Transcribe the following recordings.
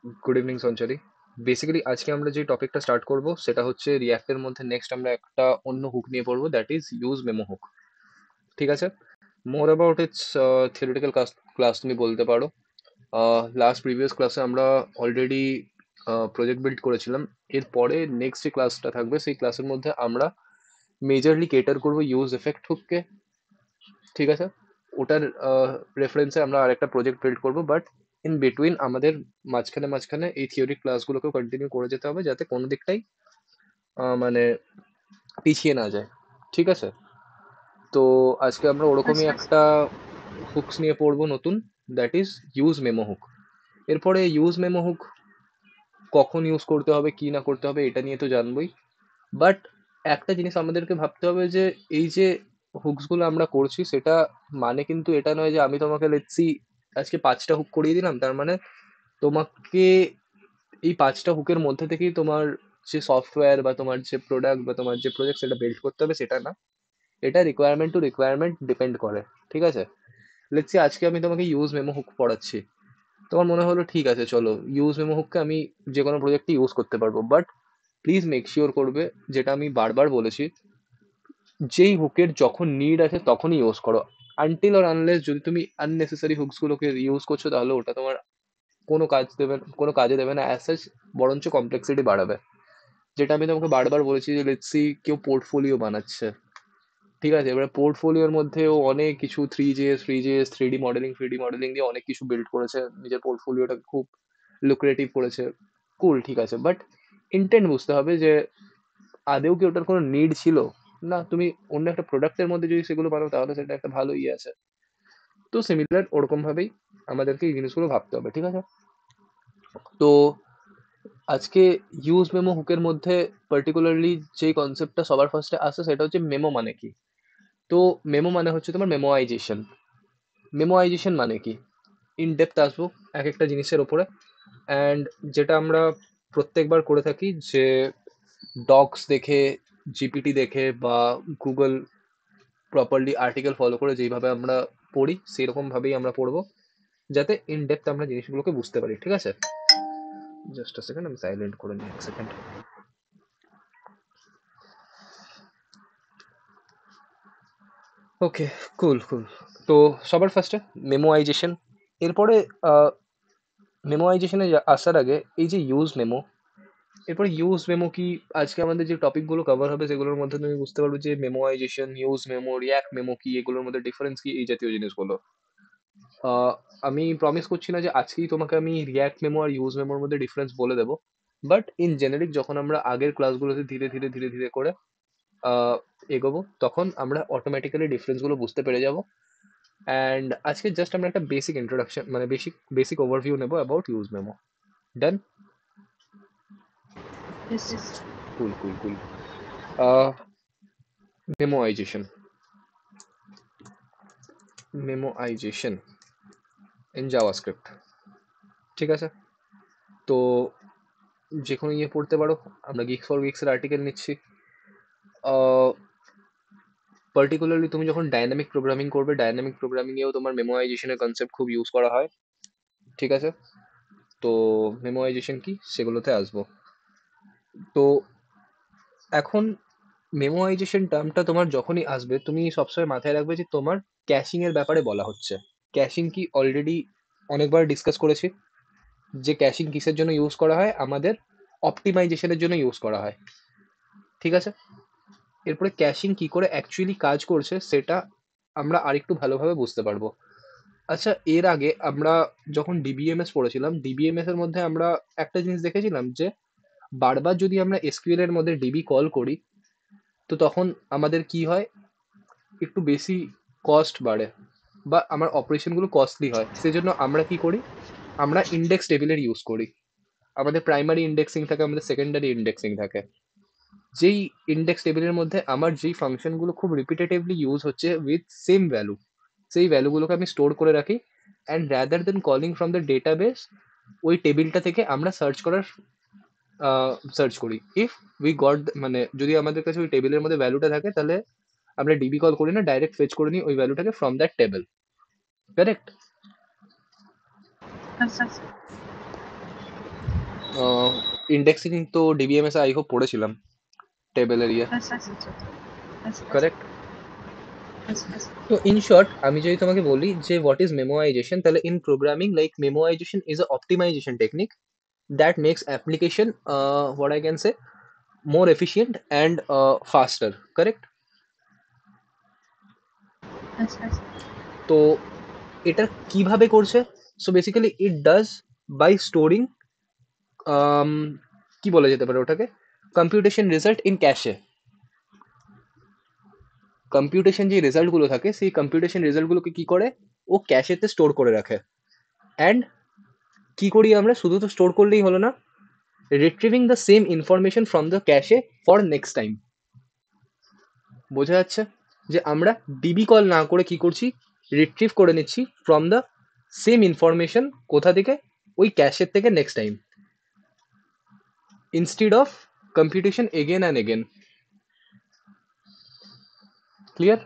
Good evening সঞ্চারী। Basically আজকে আমরা যে টপিকটা স্টার্ট করব সেটা হচ্ছে রিয়াক্টের মধ্যে নেক্সট আমরা একটা অন্য হুক নিয়ে পড়বো, that is use memo hook. ঠিক আছে, more about it's theoretical class class তুমি বলতে পারো। লাস্ট প্রিভিয়াস ক্লাসে আমরা অলরেডি প্রজেক্ট বিল্ড করেছিলাম। এরপরে নেক্সট যে ক্লাসটা থাকবে সেই ক্লাসের মধ্যে আমরা মেজরলি কেটার করবো ইউজ এফেক্ট হুককে। ঠিক আছে, ওটার রেফারেন্সে আমরা আরেকটা প্রজেক্ট বিল্ড করবো, বাট ইন বিটুইন আমাদের মাঝখানে মাঝখানে এই থিওরি ক্লাসগুলোকেও কন্টিনিউ করে যেতে হবে যাতে কোনো দিকটাই মানে পিছিয়ে না যায়। ঠিক আছে, তো আজকে আমরা ওরকমই আচ্ছা একটা হুকস নিয়ে পড়বো নতুন, that is use memo hook. এরপরে ইউজ মেমো হুক কখন ইউজ করতে হবে কি না করতে হবে এটা নিয়ে তো জানবোই, বাট একটা জিনিস আমাদেরকে ভাবতে হবে যে এই যে হুকস গুলো আমরা করছি সেটা মানে কিন্তু এটা নয় যে আমি তোমাকে লেটসি আজকে 5টা হুক করিয়ে দিলাম, তার মানে তোমাকে এই 5টা হুকের মধ্যে থেকেই তোমার যে সফটওয়্যার বা তোমার যে প্রোডাক্ট বা তোমার যে প্রজেক্ট সেটা বিল্ড করতে হবে, সেটা না। এটা রিকোয়ারমেন্ট টু রিকোয়ারমেন্ট ডিপেন্ড করে। ঠিক আছে, লেটসি আজকে আমি তোমাকে ইউজ মেমো হুক পড়াচ্ছি, তোমার মনে হলো ঠিক আছে চলো ইউজ মেমো হুককে আমি যে কোনো প্রজেক্টে ইউজ করতে পারবো, বাট প্লিজ মেক শিওর করবে, যেটা আমি বারবার বলেছি, যেই হুকের যখন নিড আছে তখনই ইউজ করো। আনটিল অর আনলেস যদি তুমি আননেসেসারি হুকস গুলোকে ইউজ করছো তাহলে ওটা তোমার কোনো কাজে দেবে না অ্যাজ সাচ, বরঞ্চ কমপ্লেক্সিটি বাড়াবে। যেটা আমি তোমাকে বারবার বলেছি যে লেটস সি কেউ পোর্টফোলিও বানাচ্ছে, ঠিক আছে, এবারে পোর্টফোলিওর মধ্যেও অনেক কিছু three JS three D modelling দিয়ে অনেক কিছু বিল্ড করেছে, নিজের পোর্টফোলিওটাকে খুব লুক্রেটিভ করেছে। কুল, ঠিক আছে, বাট ইন্টেন্ট বুঝতে হবে যে আদেও কি ওটার কোনো নিড ছিল। না, তুমি অন্য একটা প্রোডাক্টের মধ্যে যদি সেগুলো বানাও তাহলে সেটা একটা ভালো ইয়ে আছে। তো সিমিলার ওরকম ভাবেই আমাদেরকে এই জিনিসগুলো ভাবতে হবে। ঠিক আছে, তো আজকে ইউজ মেমো হুকের মধ্যে পার্টিকুলারলি যে কনসেপ্টটা সবার ফার্স্টে আসে সেটা হচ্ছে মেমো মানে কি। তো মেমো মানে হচ্ছে তোমার মেমোয়াইজেশন। মেমোয়াইজেশন মানে কি, ইন ডেপথ আসবো এক একটা জিনিসের ওপরে। অ্যান্ড যেটা আমরা প্রত্যেকবার করে থাকি যে ডক্স দেখে, জিপিটি দেখে বা গুগল প্রপারলি আর্টিকেল ফলো করে যেইভাবে আমরা পড়ি সেরকম ভাবেই আমরা পড়বো, যাতে ইন ডেপথ আমরা জিনিসগুলোকে বুঝতে পারি। ঠিক আছে, জাস্ট আ সেকেন্ড, আমি সাইলেন্ট করে নিই এক সেকেন্ড। ওকে, কুল কুল। তো সবার ফার্স্টে মেমোয়াইজেশন, এরপরে মেমোয়াইজেশনে আসার আগে এই যে ইউজ মেমো, এরপরে ইউজ মেমো কি, আজকে আমাদের যে টপিকগুলো কভার হবে সেগুলোর মধ্যে তুমি বুঝতে পারবে যে মেমোয়াইজেশন, ইউজ মেমো, রিয়াক্ট মেমো কি, এগুলোর মধ্যে ডিফারেন্স কি, এই জাতীয় জিনিসগুলো। আহ, আমি প্রমিস করছি না যে আজকেই তোমাকে আমি রিয়াক্ট মেমো আর ইউজ মেমোর মধ্যে ডিফারেন্স বলে দেবো, বাট ইন জেনারিক যখন আমরা আগের ক্লাসগুলোতে ধীরে ধীরে ধীরে ধীরে করে আহ, এগোবো তখন আমরা অটোমেটিক্যালি ডিফারেন্সগুলো বুঝতে পেরে যাব। অ্যান্ড আজকে জাস্ট আমরা একটা বেসিক ইন্ট্রোডাকশন মানে বেসিক বেসিক ওভারভিউ নেবো about use memo. Done. yes. Cool cool cool. Memoization, memoization in JavaScript. ঠিক আছে, তো যে কোনো ইয়ে পড়তে পারো, আমরা গিক্স ফর গিক্সের আর্টিকেল নিচ্ছি। পার্টিকুলারলি তুমি যখন ডাইনামিক প্রোগ্রামিং করবে, ডাইনামিক প্রোগ্রামিংয়েও তোমার মেমোরাইজেশনের কনসেপ্ট খুব ইউজ করা হয়। ঠিক আছে, তো মেমোরাইজেশন কি সেগুলোতে আসবো। তো এখন মেমোরাইজেশন টার্মটা তোমার যখনই আসবে তুমি সবসময় মাথায় রাখবে যে তোমার ক্যাশিং এর ব্যাপারে বলা হচ্ছে। ক্যাশিং কি অলরেডি অনেকবার ডিসকাস করেছি, যে ক্যাশিং কিসের জন্য ইউজ করা হয়, আমাদের অপটিমাইজেশনের জন্য ইউজ করা হয়। ঠিক আছে, এরপরে ক্যাশিং কি করে অ্যাকচুয়ালি কাজ করছে সেটা আমরা আরেকটু ভালোভাবে বুঝতে পারবো। আচ্ছা, এর আগে আমরা যখন ডিবিএমএস পড়েছিলাম, ডিবিএমএস এর মধ্যে আমরা একটা জিনিস দেখেছিলাম যে বারবার যদি আমরা এসকিউএল এর মধ্যে ডিবি কল করি তো তখন আমাদের কি হয়, একটু বেশি কস্ট বাড়ে বা আমার অপারেশনগুলো কস্টলি হয়। সেজন্য আমরা কি করি, আমরা ইন্ডেক্স টেবিলের ইউজ করি। আমাদের প্রাইমারি ইন্ডেক্সিং থাকে, আমাদের সেকেন্ডারি ইন্ডেক্সিং থাকে। যেই ইন্ডেক্স টেবিলের মধ্যে আমার যেই ফাংশনগুলো খুব রিপিটেটিভলি ইউজ হচ্ছে উইথ সেম ভ্যালু, সেই ভ্যালুগুলোকে আমি স্টোর করে রাখি। And rather than calling from the database, ওই টেবিলটা থেকে আমরা সার্চ করি। ইফ উই গট, মানে যদি আমাদের কাছে ওই টেবিলের মধ্যে ভ্যালুটা থাকে তাহলে আমরা ডিবি কল করি না, ডাইরেক্ট ফেচ করে নিই ওই ভ্যালুটাকে ফ্রম দ্যাট টেবিল। কারেক্ট? আচ্ছা ইন্ডেক্সিং তো ডিবিএমএস আই হোপ পড়েছিলাম টেবিলের ইয়ে, কারেক্ট? তো ইন শর্ট আমি যদি তোমাকে বলি যে হোয়াট ইজ মেমোয়াইজেশন, তাহলে in programming like memoization is a optimization technique that makes application what I can say more efficient and faster, correct? তো এটা কিভাবে করছে? So basically it does by storing কি বলা যেতে পারে ওটাকে, computation result in cache. Computation যে রেজাল্টগুলো থাকে সেই কম্পিউটেশন রেজাল্টগুলোকে কি করে, ও ক্যাশেতে স্টোর করে রাখে। অ্যান্ড কি করি আমরা, শুধু তো স্টোর করলেই হলো না, retrieving the same information from the cache for next time। বোঝা যাচ্ছে যে আমরা ডিবি কল না করে কি করছি, রিট্রিভ করে নিচ্ছি ফ্রম দ্য সেম ইনফরমেশন, কোথা থেকে, ওই ক্যাশের থেকে next time, instead of computation again and again. Clear?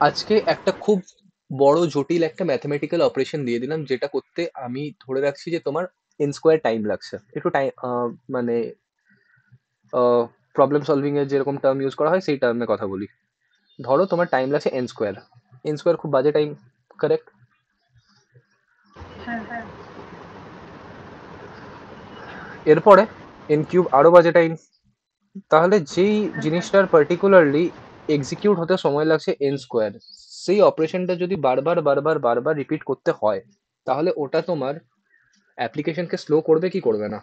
আজকে একটা খুব বড় জটিল একটা ম্যাথমেটিক্যাল অপারেশন দিয়ে দিলাম, যেটা করতে আমি ধরে রাখছি যে তোমার এন স্কোয়ার টাইম লাগছে। একটু টাইম মানে প্রবলেম সলভিং এর যেরকম টার্ম ইউজ করা হয় সেই টার্মে কথা বলি। ধরো তোমার টাইম লাগছে এন স্কোয়ার। এন স্কোয়ার খুব বাজে টাইম, কারেক্ট? এরপরে এন কিউব আরো বাজে টাইম। তাহলে যেই জিনিসটার পার্টিকুলারলি এক্সিকিউট হতে সময় লাগছে এন স্কোয়ার, সেই অপারেশনটা যদি বারবার বারবার বারবার রিপিট করতে হয়, তাহলে ওটা তোমার অ্যাপ্লিকেশনকে স্লো করবে কি করবে না?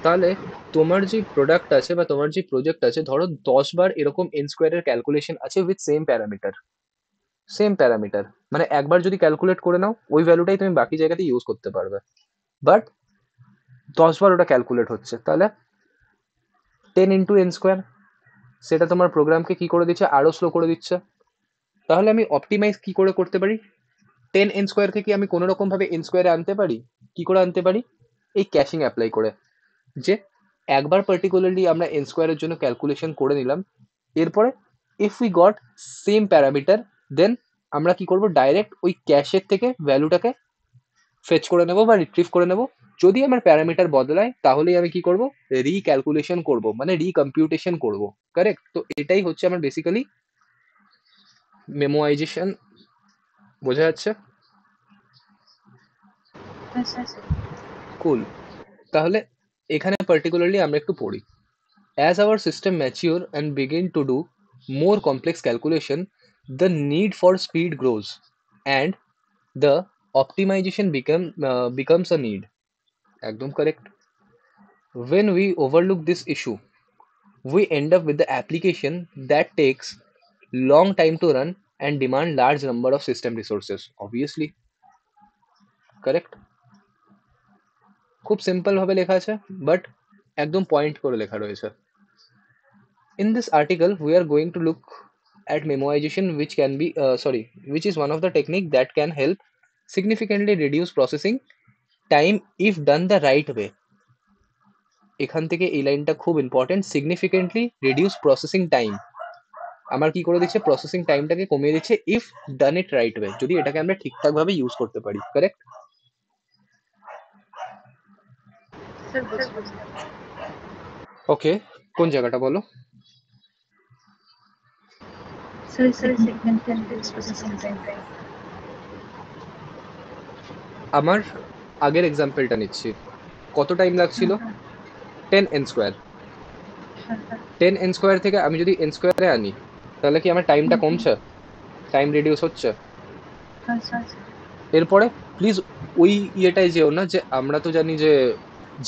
তাহলে তোমার যে প্রোডাক্ট আছে বা তোমার যে প্রজেক্ট আছে, ধরো 10 বার এরকম এন স্কোয়ারের ক্যালকুলেশন আছে উইথ সেম প্যারামিটার, মানে একবার যদি ক্যালকুলেট করে নাও ওই ভ্যালুটাই তুমি বাকি জায়গাতে ইউজ করতে পারবে। বাট 10 বার ওটা ক্যালকুলেট হচ্ছে, তাহলে 10 × n², সেটা তোমার প্রোগ্রামকে কি করে দিচ্ছে, আরো স্লো করে দিচ্ছে। তাহলে আমি অপটিমাইজ কি করে করতে পারি, 10 n² থেকে আমি কোনো রকম ভাবে n² আনতে পারি। কি করে আনতে পারি? এই ক্যাশিং অ্যাপ্লাই করে, যে একবার পার্টিকুলারলি আমরা n² জন্য ক্যালকুলেশন করে নিলাম, এরপরে if we got same parameter, then আমরা কি করব, ডাইরেক্ট ওই ক্যাশের থেকে ভ্যালুটাকে ফেচ করে নেব বা রিট্রিভ করে নেব। যদি আমার প্যারামিটার বদলায় তাহলেই আমি কি করব, রিক্যালকুলেশন করব, মানে রিকম্পিউটেশন করব, কারেক্ট? তো এটাই হচ্ছে আমার বেসিক্যালি মেমোয়াইজেশন। বোঝা যাচ্ছে? কুল। তাহলে এখানে পার্টিকুলারলি আমরা একটু পড়ি। As our system mature and begin to do more complex calculation, the need for speed grows and the optimization becomes a need. একদম correct. When we overlook this issue, we end up with the application that takes long time to run and demand large number of system resources. Obviously, correct? খুব simple ভাবে লেখা আছে, but একদম point করে লেখা রয়েছে। In this article, we are going to look at memoization, which is one of the technique that can help significantly reduce processing time if done the right way. এখান থেকে এই লাইনটা খুব important, significantly reduce processing time. আমার কি করে দিচ্ছে, processing টাইমটাকে কমিয়ে দিচ্ছে if done it right way, যদি এটাকে আমরা ঠিকঠাক ভাবে ইউজ করতে পারি, কারেক্ট? ওকে, কোন জায়গাটা বলো? আমার আগের এক্সাম্পলটা নিচ্ছি। কত টাইম লাগছিল? 10n²। 10n² থেকে আমি যদি n² আনি, তাহলে কি আমার টাইমটা কমছে, টাইম রিডিউস হচ্ছে? এরপরে প্লিজ ওই ইয়েটাই যেও না, যে আমরা তো জানি যে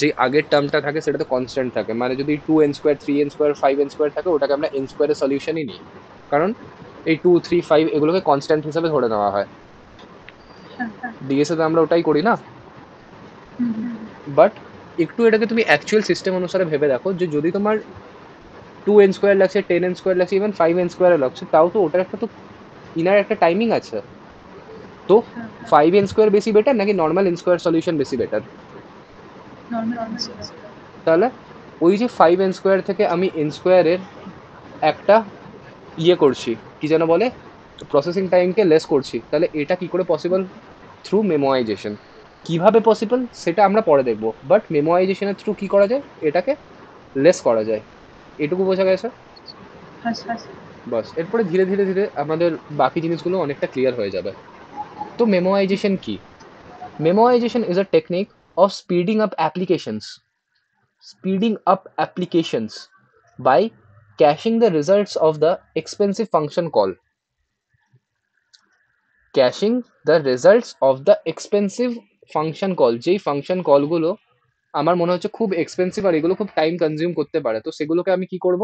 যে আগের টার্মটা থাকে সেটা তো কনস্ট্যান্ট থাকে, মানে যদি 2n², 3n², 5n² থাকে, ওটাকে আমরা n² এর সলিউশনই নিই, কারণ এই 2, 3, 5 এগুলোকে কনস্ট্যান্ট হিসাবে ধরে নেওয়া হয়। ডিএসএ তে আমরা ওটাই করি না। বাট একটু এটাকে তুমি অ্যাকচুয়াল সিস্টেম অনুসারে ভেবে দেখো, যে যদি তোমার 2n² লাগছে, 10n² লাগছে, ইভেন 5n² লাগছে, তাও তো ওটার একটা তো ইনার একটা টাইমিং আছে। তো 5n² বেশি বেটার নাকি নর্মাল n² সলিউশন বেশি বেটার? তাহলে ওই যে 5n² থেকে আমি n² এর একটা ইয়ে করছি, কি যেন বলে, প্রসেসিং টাইমকে লেস করছি, তাহলে এটা কি করে পসিবল? থ্রু মেমোয়াইজেশন। কিভাবে পসিবল সেটা আমরা পরে দেখবো, বাট মেমোয়াইজেশনের থ্রু কি করা যায়, এটাকে লেস করা যায়। এটুকু বোঝা গেছে? আচ্ছা বাস, এরপরে ধীরে ধীরে ধীরে আমাদের বাকি জিনিসগুলো অনেকটা ক্লিয়ার হয়ে যাবে। তো মেমোয়াইজেশন কি? Memoization is a technique of speeding up applications by caching the results of the expensive function call. Caching the results of the expensive function call, যেই ফাংশন কলগুলো আমার মনে হচ্ছে খুব এক্সপেন্সিভ আর এগুলো খুব টাইম কনজিউম করতে পারে, তো সেগুলোকে আমি কি করব,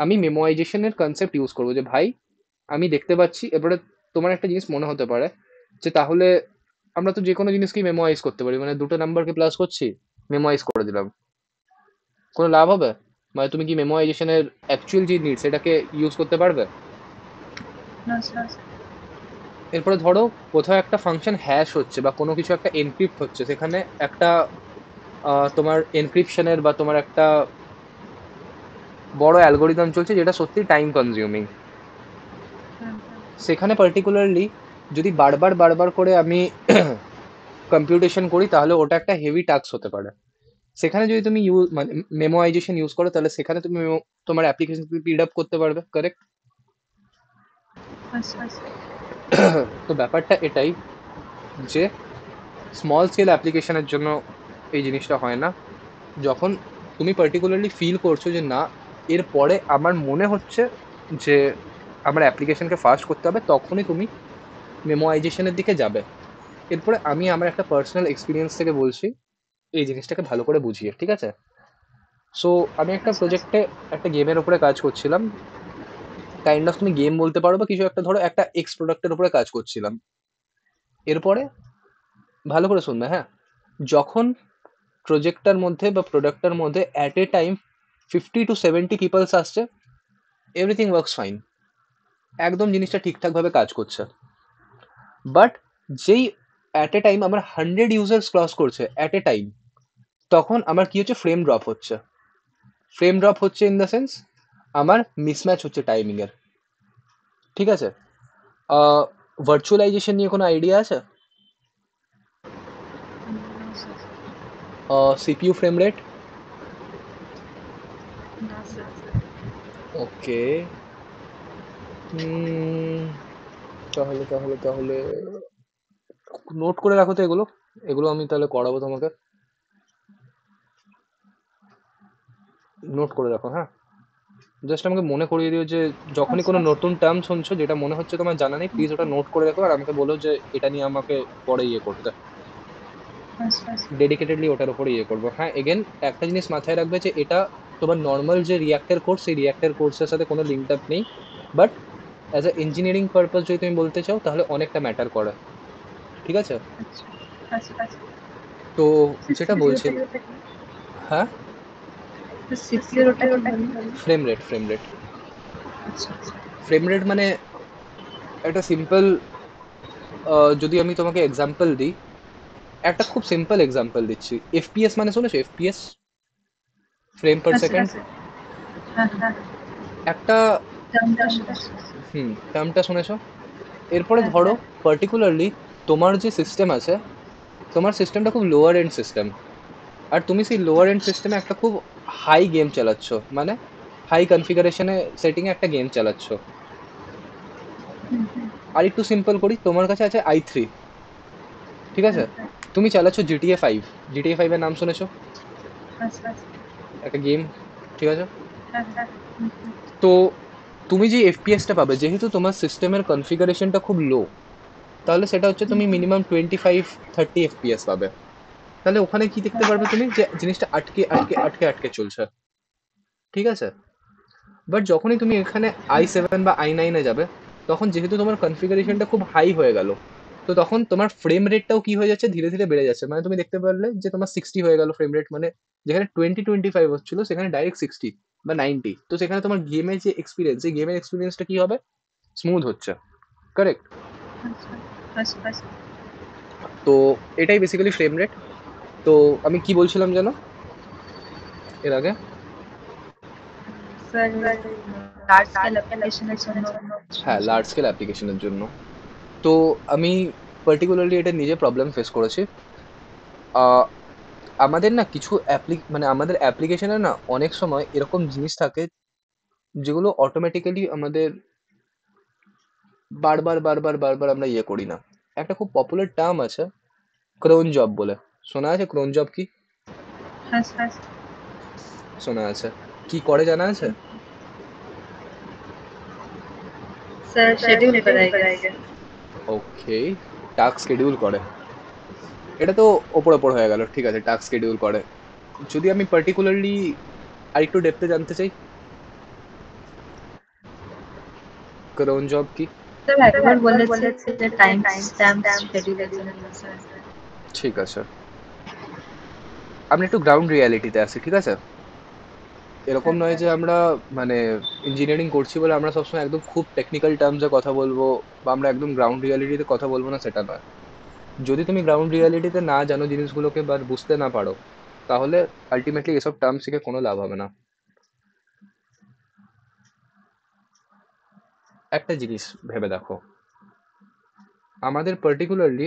আমি মেমোয়াইজেশনের কনসেপ্ট ইউজ করবো। যে ভাই আমি দেখতে পাচ্ছি, এবারে তোমার একটা জিনিস মনে হতে পারে যে তাহলে আমরা তো যে কোনো জিনিসকেই মেমোরাইজ করতে পারি, মানে দুটো নাম্বারকে প্লাস করছি, মেমোরাইজ করে দিলাম, কোনো লাভ হবে? মানে তুমি কি মেমোরাইজেশনের অ্যাকচুয়াল যে নিড সেটাকে ইউজ করতে পারবে? আচ্ছা এরপরে ধরো কোথাও একটা ফাংশন হ্যাশ হচ্ছে বা কোনো কিছু একটা এনক্রিপ্ট হচ্ছে, সেখানে একটা তোমার এনক্রিপশনের বা তোমার একটা বড় অ্যালগোরিদম চলছে যেটা সত্যি টাইম কনজিউমিং। সেখানে পার্টিকুলারলি যদি বারবার বারবার করে আমি কম্পিউটেশন করি তাহলে ওটা একটা হেভি টাস্ক হতে পারে। সেখানে যদি তুমি মানে মেমোরাইজেশন ইউজ করো, তাহলে সেখানে তুমি তোমার অ্যাপ্লিকেশন স্পিড আপ করতে পারবে, কারেক্ট? আচ্ছা তো ব্যাপারটা এটাই যে স্মল স্কেল অ্যাপ্লিকেশনের জন্য এই জিনিসটা হয় না। যখন তুমি পার্টিকুলারলি ফিল করছো যে না, এরপরে আমার মনে হচ্ছে যে আমার অ্যাপ্লিকেশনকে ফাস্ট করতে হবে, তখনই তুমি মেমোরাইজেশনের দিকে যাবে। এরপরে আমি আমার একটা পার্সোনাল এক্সপিরিয়েন্স থেকে বলছি এই জিনিসটাকে ভালো করে বুঝিয়ে, ঠিক আছে? সো আমি একটা আচ্ছা প্রজেক্টে একটা গেমের উপরে কাজ করছিলাম। কাইন্ড অফ তুমি গেম বলতে পারো বা কিছু একটা, ধরো একটা এক্স প্রোডাক্টের উপরে কাজ করছিলাম। এরপরে ভালো করে শুনবে, হ্যাঁ, যখন প্রজেক্টটার মধ্যে বা প্রোডাক্টটার মধ্যে at a time 50 to 70 peoples আসছে, এভরিথিং ওয়ার্কস ফাইন, একদম জিনিসটা ঠিকঠাকভাবে কাজ করছে। বাট যেই অ্যাট এ টাইম আমার 100 ইউজার্স ক্রস করছে অ্যাট এ টাইম, তখন আমার কি হচ্ছে, ফ্রেম ড্রপ হচ্ছে। ফ্রেম ড্রপ হচ্ছে ইন দ্য সেন্স আমার মিসম্যাচ হচ্ছে টাইমিং এর, ঠিক আছে? ভার্চুয়ালাইজেশন নিয়ে কোনো আইডিয়া আছে? CPU frame rate. ওকে। তাহলে তাহলে তাহলে নোট করে রাখো তো এগুলো, এগুলো আমি তাহলে করাবো তোমাকে, নোট করে রাখো, হ্যাঁ। জাস্ট আমাকে মনে করিয়ে দিও যে যখনই কোনো নতুন টার্ম শুনছো যেটা মনে হচ্ছে তোমার জানা নেই, প্লিজ ওটা নোট করে রাখো আর আমাকে বলো যে এটা নিয়ে আমাকে পরে ইয়ে করতে, ডেডিকেটেডলি ওটার উপরে ইয়ে করবো। হ্যাঁ, এগেন একটা জিনিস মাথায় রাখবে যে এটা তোমার নর্মাল যে রিয়াক্টের কোর্স, সেই রিয়াক্টের কোর্সের সাথে কোনো লিঙ্ক আপ নেই, but as a engineering purpose যদি তুমি বলতে চাও তাহলে অনেকটা ম্যাটার করে, ঠিক আছে? তো যেটা বলছিল, হ্যাঁ, frame rate, frame rate, frame rate মানে একটা সিম্পল, যদি আমি তোমাকে এক্সাম্পল দিই, একটা খুব সিম্পল এক্সাম্পল দিচ্ছি। এফপিএস মানে শুনেছো? এফপিএস, ফ্রেম পার সেকেন্ড, একটা, টার্মটা শুনেছো? এরপরে ধরো পার্টিকুলারলি তোমার যে সিস্টেম আছে, তোমার সিস্টেমটা খুব লোয়ার এন্ড সিস্টেম, আর তুমি সেই লোয়ার এন্ড সিস্টেমে একটা খুব হাই গেম চালাচ্ছ, মানে হাই কনফিগারেশনে সেটিংয়ে একটা গেম চালাচ্ছ। আর একটু সিম্পল করি, তোমার কাছে আছে i3, ঠিক আছে? তুমি চালাচ্ছ GTA 5। GTA 5 এর নাম শুনেছো? একটা গেম, ঠিক আছে? তো তুমি যে এফপিএসটা পাবে, যেহেতু তোমার সিস্টেমের কনফিগারেশনটা খুব লো, তাহলে সেটা হচ্ছে তুমি মিনিমাম 25-30 এফপিএস পাবে। তাহলে ওখানে কি দেখতে পারবে তুমি, যে জিনিসটা আটকে আটকে আটকে আটকে চলছে, ঠিক আছে? বাট যখনই তুমি এখানে i7 বা i9-এ যাবে, তখন যেহেতু তোমার কনফিগারেশনটা খুব হাই হয়ে গেল, তো তখন তোমার ফ্রেম রেটটাও কি হয়ে যাচ্ছে, ধীরে ধীরে বেড়ে যাচ্ছে। মানে তুমি দেখতে পারলে যে তোমার 60 হয়ে গেল ফ্রেম রেট, মানে যেখানে 20-25 হচ্ছিল সেখানে ডাইরেক্ট 60 বা 90। তো সেখানে তোমার গেমের যে এক্সপিরিয়েন্স, সেই গেমের এক্সপিরিয়েন্সটা কি হবে, স্মুথ হচ্ছে, কারেক্ট? তো এটাই বেসিক্যালি ফ্রেম রেট। তো আমি কি বলছিলাম যেন এর আগে, সফটওয়্যার লার্জ স্কেল অ্যাপ্লিকেশনের জন্য হ্যাঁ, লার্জ স্কেল অ্যাপ্লিকেশনের জন্য। তো আমি পার্টিকুলারলি এটা নিজে প্রবলেম ফেস করেছি। আহ, আমাদের না কিছু মানে আমাদের অ্যাপ্লিকেশনে না অনেক সময় এরকম জিনিস থাকে যেগুলো অটোমেটিক্যালি আমাদের বারবার বারবার বারবার আমরা ইয়ে করি না। একটা খুব পপুলার টার্ম আছে ক্রোন জব বলে, শোনা আছে? ক্রোন জব কি? হ্যাঁ স্যার। শোনা আছে। কি করে জানা আছে? স্যার শিডিউল করাই গেছে। ওকে, টাস্ক শিডিউল করে। এটা তো ওপর ওপর হয়ে গেল, ঠিক আছে, টাস্ক শিডিউল করে। যদি আমি পার্টিকুলারলি আরেকটু ডেপথে জানতে চাই, ক্রোন জব কি? স্যার একবার বলেছে যে টাইম স্ট্যাম্প শিডিউলের জন্য স্যার। ঠিক আছে, আমরা একটু গ্রাউন্ড রিয়ালিটিতে আসি, ঠিক আছে? এরকম হ্যাঁ নয় স্যার। যে আমরা মানে ইঞ্জিনিয়ারিং করছি বলে আমরা সবসময় একদম খুব টেকনিক্যাল টার্মসে কথা বলবো বা আমরা একদম গ্রাউন্ড রিয়ালিটিতে কথা বলবো না, সেটা নয়। যদি তুমি গ্রাউন্ড রিয়ালিটিতে না জানো জিনিসগুলোকে বা বুঝতে না পারো, তাহলে আলটিমেটলি এসব টার্ম শিখে কোনো লাভ হবে না। একটা জিনিস ভেবে দেখো, আমাদের পার্টিকুলারলি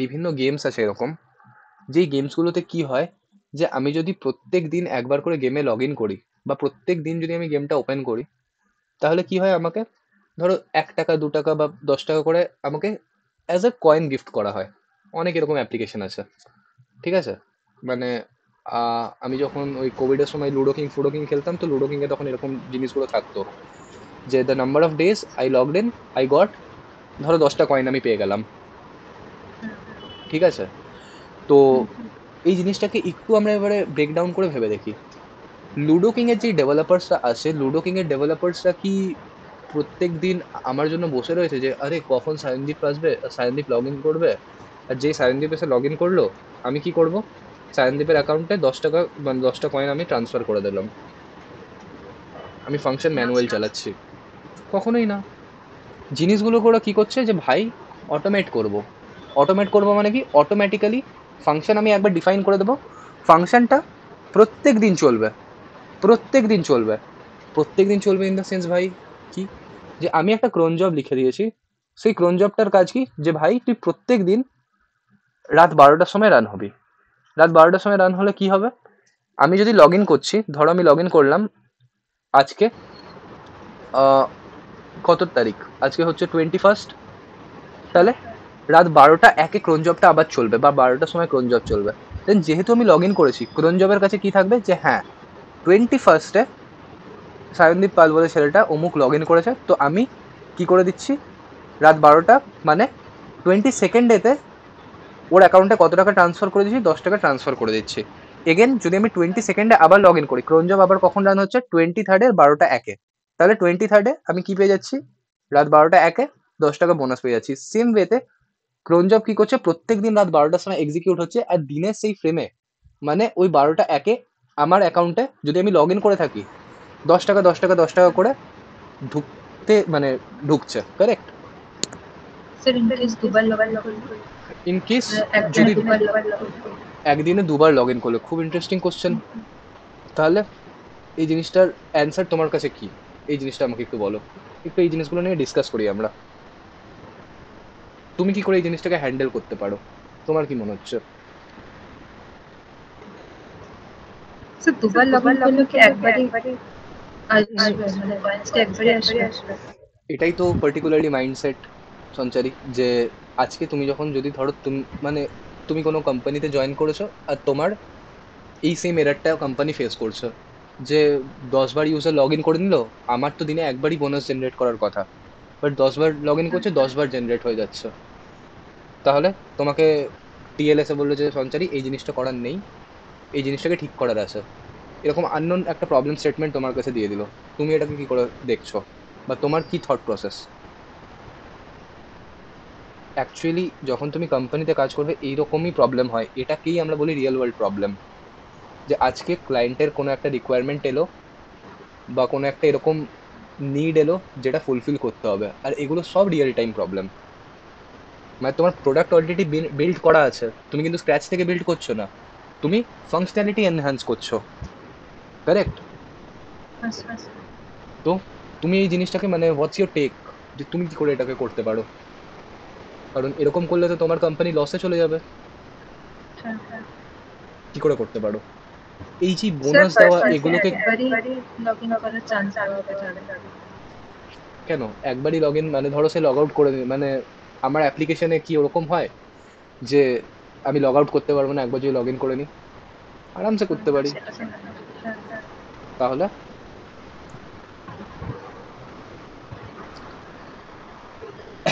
বিভিন্ন গেমস আছে এরকম, যেই গেমসগুলোতে কি হয় যে আমি যদি প্রত্যেক দিন একবার করে গেমে লগ ইন করি বা প্রত্যেক দিন যদি আমি গেমটা ওপেন করি, তাহলে কি হয়, আমাকে ধরো 1 টাকা 2 টাকা বা 10 টাকা করে আমাকে অ্যাজ এ কয়েন গিফট করা হয়। অনেক এরকম অ্যাপ্লিকেশন আছে, ঠিক আছে? মানে আমি যখন ওই কোভিডের সময় লুডো কিং ফুডো কিং খেলতাম, তো লুডো কিংয়ে তখন এরকম জিনিসগুলো থাকতো যে the number of days I logged in I got, ধরো 10টা কয়েন আমি পেয়ে গেলাম, ঠিক আছে? তো এই জিনিসটাকে একটু আমরা এবারে ব্রেকডাউন করে ভেবে দেখি, লুডো কিং এর যে ডেভেলপার্সরা আছে, লুডো কিং এর ডেভেলপার্সরা কি প্রত্যেক দিন আমার জন্য বসে রয়েছে যে আরে কখন সায়নদীপ আসবে, সায়নদীপ লগ ইন করবে, আর যেই সায়নদীপ এসে লগ ইন করলো, আমি কি করব, সায়নদীপের অ্যাকাউন্টে 10 টাকা মানে 10টা কয়েন আমি ট্রান্সফার করে দিলাম? আমি ফাংশন না ম্যানুয়াল স্যার। চালাচ্ছি? কখনোই না। জিনিসগুলো ওরা কি করছে যে ভাই অটোমেট করব। অটোমেট করব মানে কি, অটোমেটিক্যালি ফাংশন আমি একবার ডিফাইন করে দেবো, ফাংশনটা প্রত্যেক দিন চলবে, প্রত্যেক দিন চলবে। প্রত্যেক দিন চলবে ইন দ্য সেন্স ভাই কি, যে আমি একটা ক্রোন জব লিখে দিয়েছি, সেই ক্রোন জবটার কাজ কি, যে ভাই তুই প্রত্যেক দিন রাত 12টার সময় রান হবি। রাত 12টার সময় রান হলে কি হবে, আমি যদি লগ ইন করছি, ধরো আমি লগ ইন করলাম আজকে, আহ, কত তারিখ, আজকে হচ্ছে 21, তাহলে রাত 12টা 1 ক্রোন জবটা আবার চলবে বা 12টার সময় ক্রোন জব চলবে। দেন যেহেতু আমি লগ ইন করেছি, ক্রোন জবের কাছে কি থাকবে যে হ্যাঁ 21 সায়নদীপ পাল বলে ছেলেটা অমুক লগ ইন করেছে, তো আমি কি করে দিচ্ছি, রাত 12টা মানে 22 এতে ওর অ্যাকাউন্টে কত টাকা ট্রান্সফার করে দিচ্ছি, 10 টাকা ট্রান্সফার করে দিচ্ছি। এগেন যদি আমি 22 আবার লগ ইন করি, ক্রোন জব আবার কখন রান হচ্ছে, 23 12টা 1, তাহলে 23 আমি কি পেয়ে যাচ্ছি, রাত 12টা 1 10 টাকা বোনাস পেয়ে যাচ্ছি। সেম ওয়েতে ক্রোন জব কি করছে, প্রত্যেক দিন রাত 12টার সময় এক্সিকিউট হচ্ছে, আর দিনের সেই ফ্রেমে মানে ওই 12টা 1 আমার অ্যাকাউন্টে যদি আমি লগ ইন করে থাকি, 10 টাকা 10 টাকা 10 টাকা করে ঢুকতে মানে ঢুকছে, কারেক্ট? স্যার ইন কেস দুবার লগ ইন করলে, ইন কেস একদিনে যদি দুবার লগ ইন করলে। একদিনে দুবার লগ ইন করলে, খুব ইন্টারেস্টিং কোশ্চেন। তাহলে এই জিনিসটার অ্যান্সার তোমার কাছে কি, এই জিনিসটা আমাকে একটু বলো, একটু এই জিনিসগুলো নিয়ে ডিসকাস করি আমরা। তুমি কি করে এই জিনিসটাকে হ্যান্ডেল করতে পারো, তোমার কি মনে হচ্ছে? স্যার দুবার লগ ইন করলে কি একবারই আসবে, মানে কয়েন্সটা একবারই আসবে? এটাই তো পার্টিকুলারলি মাইন্ডসেট সঞ্চারী, যে আজকে তুমি যখন যদি ধরো তুমি মানে তুমি কোনো কোম্পানিতে জয়েন করেছো, আর তোমার এই সেম এরারটা কোম্পানি ফেস করছে যে 10বার ইউজার লগ ইন করে নিল, আমার তো দিনে একবারই বোনাস জেনারেট করার কথা, বাট 10বার লগ ইন করছে, 10বার জেনারেট হয়ে যাচ্ছে। তাহলে তোমাকে টিএল এসে বললো যে সঞ্চারী এই জিনিসটা করার নেই, এই জিনিসটাকে ঠিক করার আছে, এরকম আননোন একটা প্রবলেম স্টেটমেন্ট তোমার কাছে দিয়ে দিল, তুমি এটাকে কি করে দেখছো বা তোমার কি থট প্রসেস? অ্যাকচুয়ালি যখন তুমি কোম্পানিতে কাজ করবে এইরকমই প্রবলেম হয়, এটাকেই আমরা বলি রিয়েল ওয়ার্ল্ড প্রবলেম। যে আজকে ক্লায়েন্টের কোনো একটা রিকোয়ারমেন্ট এলো বা কোনো একটা এরকম নিড এলো যেটা ফুলফিল করতে হবে, আর এগুলো সব রিয়েল টাইম প্রবলেম। মানে তোমার প্রোডাক্ট অলরেডি বিল্ড করা আছে, তুমি কিন্তু স্ক্র্যাচ থেকে বিল্ড করছো না, তুমি ফাংশনালিটি এনহ্যান্স করছো, কারেক্ট? আচ্ছা। তো তুমি এই জিনিসটাকে মানে হোয়াটস ইউর টেক, যে তুমি কি করে এটাকে করতে পারো? কারণ এরকম করলে তো তোমার কোম্পানি লসে চলে যাবে। হ্যাঁ। কি করে করতে পারো? এই যে স্যার বোনাস দেওয়া পার্সোনালি এগুলোকে একবারই লগ ইন করার চান্স পাওয়া যাবে। কেন একবারই লগ ইন, মানে ধরো সে লগ আউট করে মানে আমার অ্যাপ্লিকেশনে কি ওরকম হয় যে আমি লগ আউট করতে পারবো না একবার যদি লগ ইন করে নিই? আরামসে করতে পারি। সেটা তো না।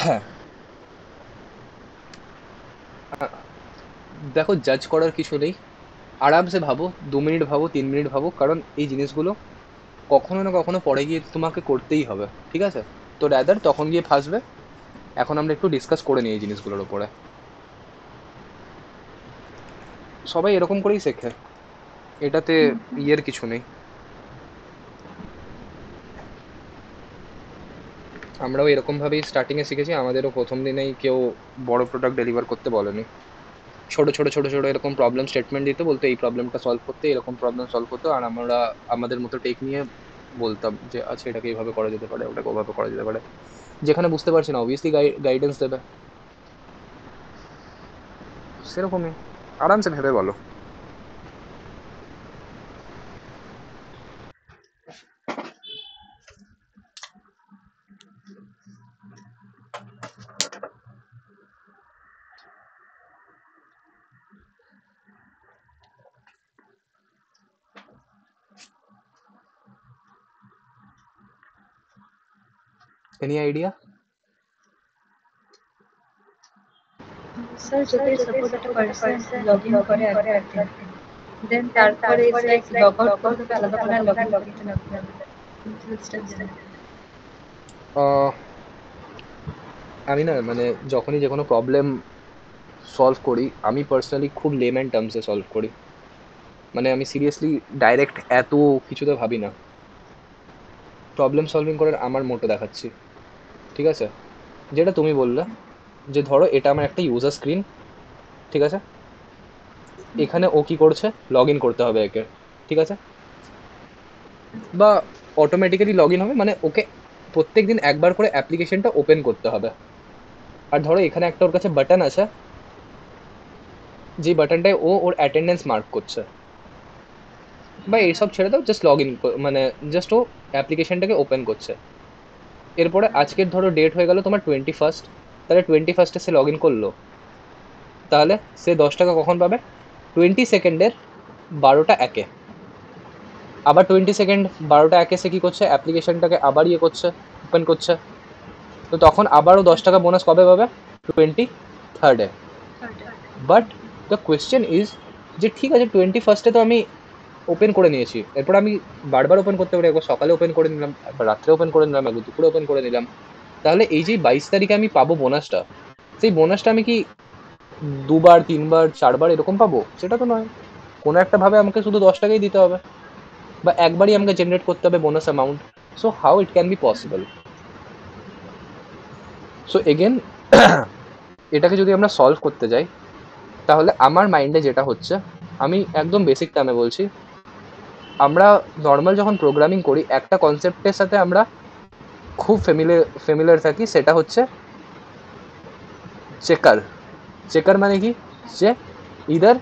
হ্যাঁ। তাহলে দেখো, জাজ করার কিছু নেই। আরামসে ভাবো, 2 মিনিট ভাবো, 3 মিনিট ভাবো, কারণ এই জিনিসগুলো কখনো না কখনো পরে গিয়ে তোমাকে করতেই হবে, ঠিক আছে? তো রাদার তখন গিয়ে ফাঁসবে। এখন আমরা একটু ডিসকাস করে নিই এই জিনিসগুলোর উপরে। সবাই এরকম করেই শেখে, এটাতে ইয়ের কিছু নেই। আমরাও এরকম ভাবেই স্টার্টিং এ শিখেছি, আমাদেরও প্রথম দিনেই কেউ বড় প্রোডাক্ট ডেলিভার করতে বলেনি। ছোট ছোট ছোট ছোট এরকম প্রবলেম স্টেটমেন্ট দিতে বলতে, এই প্রবলেমটা সলভ করতে, এরকম প্রবলেম সলভ করতে, আর আমরা আমাদের মতো টেক নিয়ে বলতাম যে আচ্ছা এটাকে এইভাবে করা যেতে পারে, ওটাকে ওভাবে করা যেতে পারে। যেখানে বুঝতে পারছি না অবভিয়াসলি গাইডেন্স দেবে। সেরকমই আরামসে ভেবে বলো। Any idea? স্যার যদি সাপোজ একটা পার্সন লগ ইন করে একবার দিন, দেন তারপরে ইটস লাইক লগ আউট করতে হবে আলাদা করে লগ ইন করতে না হবে। আমি না মানে যখনই যে কোনো প্রবলেম সলভ করি, আমি পার্সোনালি খুব লেম্যান টার্মসে সলভ করি। মানে আমি সিরিয়াসলি ডাইরেক্ট এত কিছুতে ভাবি না। প্রবলেম সলভিং করার আমার মোটো দেখাচ্ছি, ঠিক আছে? যেটা তুমি বললে যে ধরো এটা আমার একটা ইউজার স্ক্রিন, ঠিক আছে? এখানে ও কি করছে, লগ ইন করতে হবে একে, ঠিক আছে? বা অটোমেটিক্যালি লগ ইন হবে, মানে ওকে প্রত্যেকদিন একবার করে অ্যাপ্লিকেশনটা ওপেন করতে হবে। আর ধরো এখানে একটা ওর কাছে বাটন আছে, যে বাটনটায় ও ওর অ্যাটেন্ডেন্স মার্ক করছে, বা এইসব ছেড়ে দাও, জাস্ট লগ ইন, মানে জাস্ট ও অ্যাপ্লিকেশনটাকে ওপেন করছে। এরপরে আজকের ধরো ডেট হয়ে গেল তোমার 21, তাহলে 21 সে লগ ইন করলো, তাহলে সে 10 টাকা কখন পাবে? 22 12টা একে। আবার 22 12টা একে সে কি করছে, অ্যাপ্লিকেশনটাকে আবার ইয়ে করছে, ওপেন করছে। তো তখন আবারও 10 টাকা বোনাস কবে পাবে? 23। বাট দ্য কোয়েশ্চেন ইজ যে ঠিক আছে 21 তো আমি ওপেন করে নিয়েছি, এরপর আমি বারবার ওপেন করতে পারি, একবার সকালে ওপেন করে নিলাম, একবার রাত্রে ওপেন করে নিলাম, একবার দুপুরে ওপেন করে নিলাম। তাহলে এই যে 22 তারিখে আমি পাবো বোনাসটা, সেই বোনাসটা আমি কি 2বার 3বার 4বার এরকম পাবো? সেটা তো নয়। কোনো একটা ভাবে আমাকে শুধু 10 টাকাই দিতে হবে, বা একবারই আমাকে জেনারেট করতে হবে bonus amount. So how it can be possible? So again এটাকে যদি আমরা সলভ করতে যাই, তাহলে আমার মাইন্ডে যেটা হচ্ছে, আমি একদম বেসিক টার্মে বলছি, আমরা নর্মাল যখন প্রোগ্রামিং করি একটা কনসেপ্টের সাথে আমরা খুব ফেমিলিয়ার থাকি, সেটা হচ্ছে চেকার। চেকার মানে কি? যে ইদার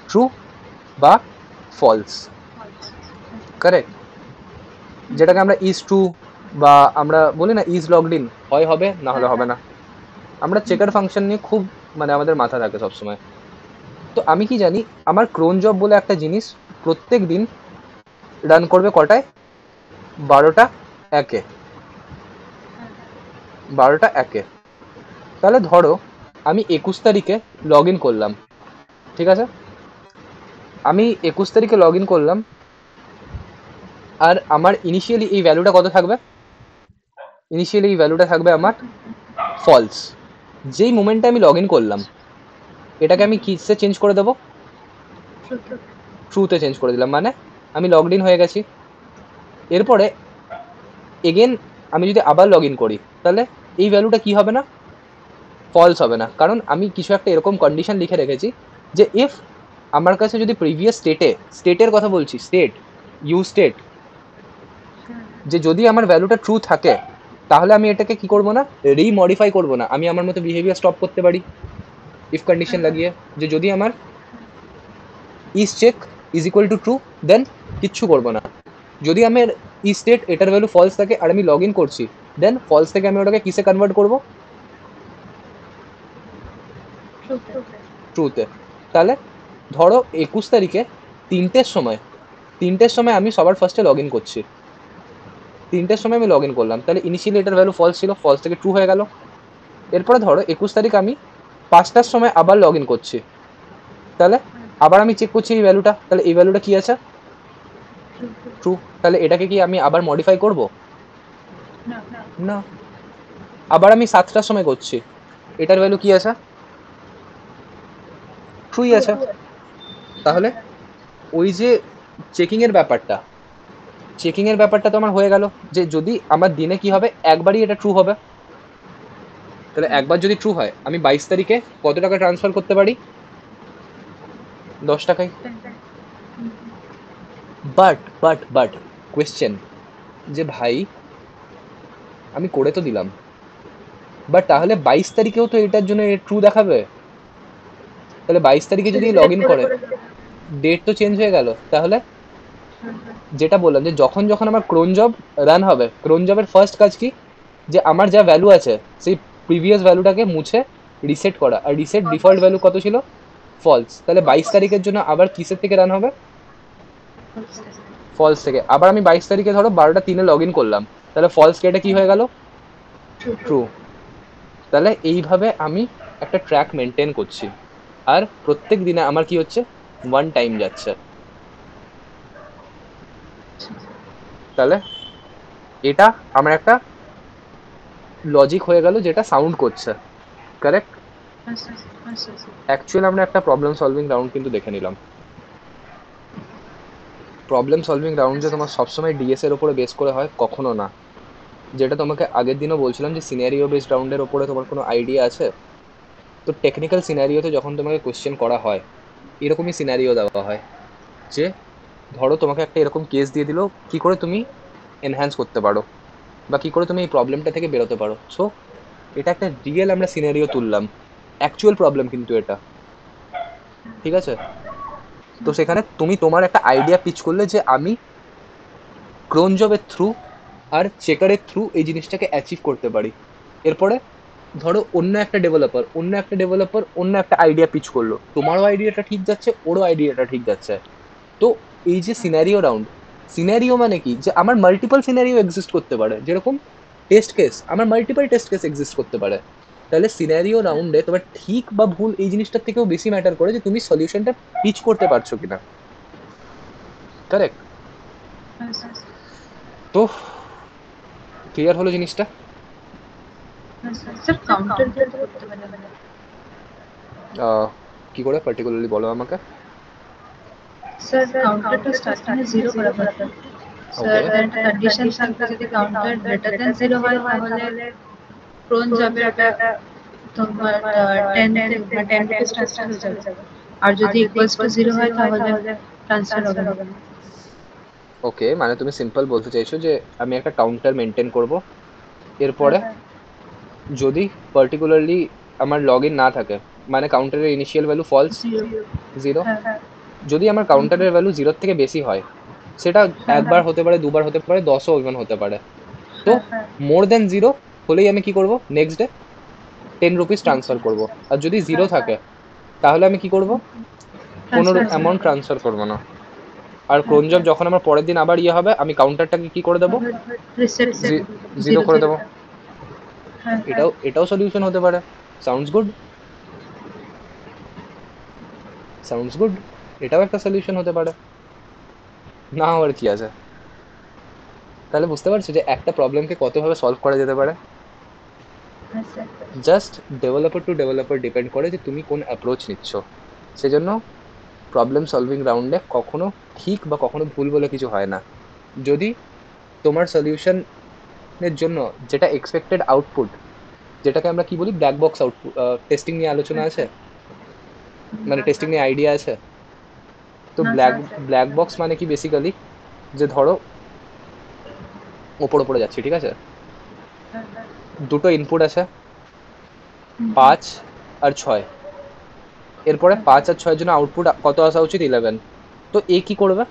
ট্রু বা ফলস, কারেক্ট? যেটাকে আমরা ইজ ট্রু বা আমরা বলি না ইজ লগড ইন, হয় হবে, না হলে হবে না। আমরা চেকার ফাংশন নিয়ে খুব মানে আমাদের মাথা থাকে সবসময়। তো আমি কি জানি, আমার ক্রোন জব বলে একটা জিনিস প্রত্যেক দিন রান করবে কটায়? 12টা একে। 12টা একে। তাহলে ধরো আমি 21 তারিখে লগ ইন করলাম, ঠিক আছে? আমি 21 তারিখে লগ ইন করলাম, আর আমার ইনিশিয়ালি এই ভ্যালুটা কত থাকবে? ইনিশিয়ালি এই ভ্যালুটা থাকবে আমার ফলস। যেই মোমেন্টে আমি লগ ইন করলাম, এটাকে আমি কিসে চেঞ্জ করে দেবো? ট্রুতে চেঞ্জ করে দিলাম, মানে আমি লগড ইন হয়ে গেছি। এরপরে এগেন আমি যদি আবার লগ ইন করি, তাহলে এই ভ্যালুটা কি হবে না? ফলস হবে না, কারণ আমি কিছু একটা এরকম কন্ডিশন লিখে রেখেছি যে ইফ আমার কাছে যদি প্রিভিয়াস স্টেটের কথা বলছি, স্টেট, ইউ স্টেট, যে যদি আমার ভ্যালুটা ট্রু থাকে তাহলে আমি এটাকে কি করব না, রিমডিফাই করব না, আমি আমার মতো বিহেভিয়ার স্টপ করতে পারি ইফ কন্ডিশন লাগিয়ে, যে যদি আমার is check is equal to true then কিচ্ছু করবো না। যদি আমার ই স্টেট এটার ভ্যালু ফলস থাকে আর আমি লগ ইন করছি, দেন ফলস থেকে আমি ওটাকে কিসে কনভার্ট করব, ট্রুতে। তাহলে ধরো 21 তারিখে 3টের সময় আমি সবার ফার্স্টে লগ ইন করছি, 3টের সময় আমি লগ ইন করলাম, তাহলে ইনিশিয়ালি এটার ভ্যালু ফলস ছিল, ফলস থেকে ট্রু হয়ে গেল। এরপরে ধরো 21 তারিখ আমি 5টার সময় আবার লগ ইন করছি, তাহলে আবার আমি চেক করছি এই ভ্যালুটা, তাহলে এই ভ্যালুটা কি আছে, ট্রু। তাহলে এটাকে কি আমি আবার মডিফাই করব না। আবার আমি 7টার সময় করছি, এটার ভ্যালু কি আছে, ট্রুই আছে। তাহলে ওই যে চেকিং এর ব্যাপারটা তো আমার হয়ে গেল, যে যদি আমার দিনে কি হবে, একবারই এটা ট্রু হবে, তাহলে একবার যদি ট্রু হয় আমি 22 তারিখে কত টাকা ট্রান্সফার করতে পারি, 10 টাকায়। বাট কোয়েশ্চেন, যে ভাই আমি করে তো দিলাম, বাট তাহলে 22 তারিখেও তো এটার জন্য ট্রু দেখাবে, তাহলে 22 তারিখে যদি লগ ইন করে ডেট তো চেঞ্জ হয়ে গেল। তাহলে যেটা বললাম, যে যখন যখন আমার ক্রোন জব রান হবে, ক্রোন জবের ফার্স্ট কাজ কি, যে আমার যা ভ্যালু আছে সেই প্রিভিয়াস ভ্যালুটাকে মুছে রিসেট করা, আর রিসেট ডিফল্ট ভ্যালু কত ছিল, ফলস। তাহলে 22 তারিখের জন্য আবার কিসের থেকে রান হবে, ফলস থেকে। আবার আমি 22 তারিখে ধরো 12টা 3 লগ ইন করলাম, তাহলে ফলস কেটে কি হয়ে গেল, ট্রু। তাহলে এইভাবে আমি একটা ট্র্যাক মেনটেন করছি, আর প্রত্যেক দিনে আমার কি হচ্ছে, 1 টাইম যাচ্ছে। তাহলে এটা আমার একটা লজিক হয়ে গেল যেটা সাউন্ড করছে, কারেক্ট। অ্যাকচুয়ালি আমরা একটা প্রবলেম সলভিং রাউন্ড কিন্তু দেখে নিলাম। প্রবলেম সলভিং রাউন্ড যে তোমার সবসময় ডিএস এর উপরে বেস করে হয়, কখনো না। যেটা তোমাকে আগের দিনও বলছিলাম, যে সিনারিও বেসড রাউন্ডের উপরে তোমার কোনো আইডিয়া আছে, তো টেকনিক্যাল সিনারিওতে যখন তোমাকে কোশ্চেন করা হয়, এরকমই সিনারিও দেওয়া হয়, যে ধরো তোমাকে একটা এরকম কেস দিয়ে দিল, কি করে তুমি এনহ্যান্স করতে পারো, বা কি করে তুমি এই প্রবলেমটা থেকে বেরোতে পারো। সো এটা একটা রিয়েল আমরা সিনারিও তুললাম, অ্যাকচুয়াল প্রবলেম কিন্তু এটা, ঠিক আছে। তো সেখানে তুমি তোমার একটা আইডিয়া পিচ করলে, যে আমি ক্রোন জবের থ্রু আর চেকারের থ্রু এই জিনিসটাকে অ্যাচিভ করতে পারি। এরপরে ধরো অন্য একটা আইডিয়া পিচ করলো, তোমারও আইডিয়াটা ঠিক যাচ্ছে, ওরও আইডিয়াটা ঠিক যাচ্ছে। তো এই যে সিনারিও রাউন্ড, সিনারিও মানে কি, যে আমার মাল্টিপল সিনারিও এক্সিস্ট করতে পারে, যেরকম টেস্ট কেস, আমার মাল্টিপল টেস্ট কেস এক্সিস্ট করতে পারে। তাহলে সিনারিও রাউন্ডে তোমার ঠিক বা ভুল এই জিনিসটার থেকেও বেশি ম্যাটার করে যে তুমি সলিউশনটা পিচ করতে পারছো কিনা, কারেক্ট। তো ক্লিয়ার হলো জিনিসটা। স্যার কাউন্টার কি করতে পারে? কি করে পার্টিকুলারলি বলো আমাকে। স্যার কাউন্টারটা স্টার্টিং এ 0 করা থাকে। স্যার দেন কন্ডিশন থাকবে যদি কাউন্টার গ্রেটার দ্যান 0 হয় তাহলে ক্রোন যাবে, ওটা তোমার 10 থেকে 10 রুপিস ট্রান্সফার হয়ে যাবে। আর যদি ইকুয়ালস টু 0 হয় তাহলে ট্রান্সফার হবে না। ওকে, মানে তুমি সিম্পল বলতে চাইছো যে আমি একটা কাউন্টার মেনটেন করব, এরপরে যদি পার্টিকুলারলি আমার লগ ইন না থাকে, মানে কাউন্টারের ইনিশিয়াল ভ্যালু ফলস, 0, যদি আমার কাউন্টারের ভ্যালু 0 থেকে বেশি হয়, সেটা একবার হতে পারে, দুবার হতে পারে, 10ও ইভেন হতে পারে, তো মোর দেন 0 হলেই আমি কি করব, নেক্সট ডে 10 রুপিস ট্রান্সফার করব। আর যদি 0 থাকে তাহলে আমি কি করব, কোনো অ্যামাউন্ট ট্রান্সফার করব না। আর ক্রোন জব যখন আমার পরের দিন আবার ইয়ে হবে, আমি কাউন্টারটাকে কি করে দেবো, রিসেট 0 করে দেবো। এটাও সলিউশন হতে পারে। সাউন্ডস গুড, এটাও একটা সলিউশন হতে পারে, না আর কি আছে। তাহলে বুঝতে পারছো যে একটা প্রবলেমকে কতভাবে সলভ করা যেতে পারে। Just developer to developer depend করে যে তুমি কোন অ্যাপ্রোচ নিচ্ছ। সেজন্য প্রবলেম সলভিং রাউন্ডে কখনো ঠিক বা কখনো ভুল বলে কিছু হয় না। যদি তোমার সলিউশনের জন্য যেটা এক্সপেক্টেড আউটপুট, যেটাকে আমরা কি বলি ব্ল্যাক বক্স আউটপুট, টেস্টিং নিয়ে আলোচনা আছে, মানে টেস্টিং নিয়ে আইডিয়া আছে। তো ব্ল্যাক বক্স মানে কি বেসিক্যালি, যে ধরো ওপরে যাচ্ছি, ঠিক আছে? হ্যাঁ, দুটো ইনপুট আছে, হুম, 5 আর 6। এরপরে হ্যাঁ, 5 আর 6 এর জন্য আউটপুট কত আসা উচিত? 11। তো এ কি করবে?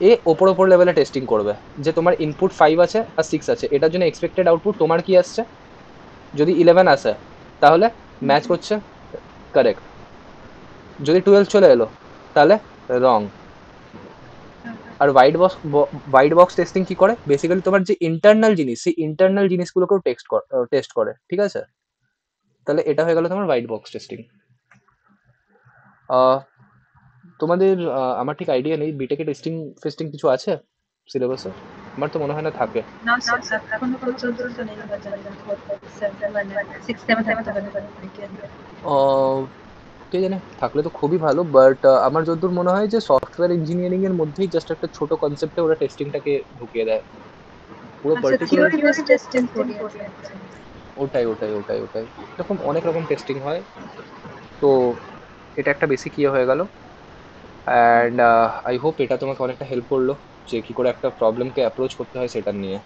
এ ওপর লেভেলে টেস্টিং করবে যে তোমার ইনপুট 5 আছে আর 6 আছে, এটার জন্য এক্সপেক্টেড আউটপুট তোমার কি আসছে। যদি 11 আসে তাহলে হুম, ম্যাচ করছে, কারেক্ট। যদি 12 চলে এলো তাহলে রং। হ্যাঁ, আর হোয়াইট বক্স টেস্টিং কি করে? বেসিক্যালি তোমার যে ইন্টারনাল জিনিস, সেই ইন্টারনাল জিনিসগুলোকেও টেস্ট করে, ঠিক আছে? তাহলে এটা হয়ে গেল তোমার হোয়াইট বক্স টেস্টিং। তোমাদের আমার ঠিক আইডিয়া নেই বিটেকে টেস্টিং ফেস্টিং কিছু আছে সিলেবাসে, আমার তো মনে হয় না থাকে। না স্যার, এখনো পর্যন্ত তো নেই, বা জানি না, মানে 6-7 থাকতে পারে idea নেই। আহ, কে জানে, থাকলে তো খুবই ভালো, বাট আমার যতদূর মনে হয় যে সফটওয়্যার ইঞ্জিনিয়ারিং এর মধ্যেই জাস্ট একটা ছোট কনসেপ্টে ওরা টেস্টিংটাকে ঢুকিয়ে দেয় পুরো আচ্ছা, পার্টিকুলার। থিওরি বেস টেস্টিং করি আছে actually। ওটাই এরকম অনেক রকম টেস্টিং হয়। তো এটা একটা বেসিক ইয়ে হয়ে গেল, অ্যান্ড আই হোপ এটা তোমাকে অনেকটা হেল্প করলো যে কি করে একটা প্রবলেমকে অ্যাপ্রোচ করতে হয় সেটা নিয়ে,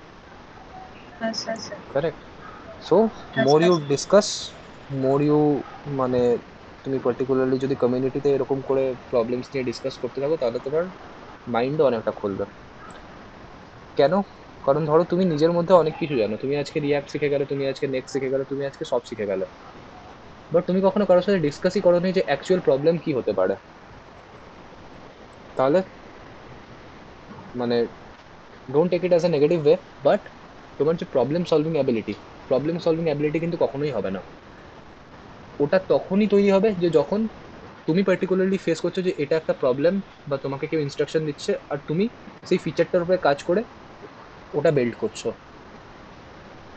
হ্যাঁ স্যার। কারেক্ট? সো হ্যাঁ more sir. You discuss, more you, মানে তুমি পার্টিকুলারলি যদি কমিউনিটিতে এরকম করে প্রবলেমস নিয়ে ডিসকাস করতে থাকো তাহলে তোমার মাইন্ডও অনেকটা খুলবে। কেন? কারণ ধরো তুমি নিজের মধ্যে অনেক কিছু জানো, তুমি আজকে রিয়াক্ট শিখে গেলে, তুমি আজকে নেক্সট শিখে গেলে, তুমি আজকে সব শিখে গেলে, বাট তুমি কখনো কারোর সাথে ডিসকাসই করোনি যে অ্যাকচুয়াল প্রবলেম কি হতে পারে। তাহলে মানে don't take it as a negative way, but তোমার যে প্রবলেম সলভিং অ্যাবিলিটি কিন্তু কখনোই হবে না। ওটা তখনই তৈরি হবে যে যখন তুমি পার্টিকুলারলি ফেস করছো যে এটা একটা প্রবলেম, বা তোমাকে কেউ ইনস্ট্রাকশন দিচ্ছে আর তুমি সেই ফিচারটার উপরে কাজ করে ওটা বিল্ড করছো,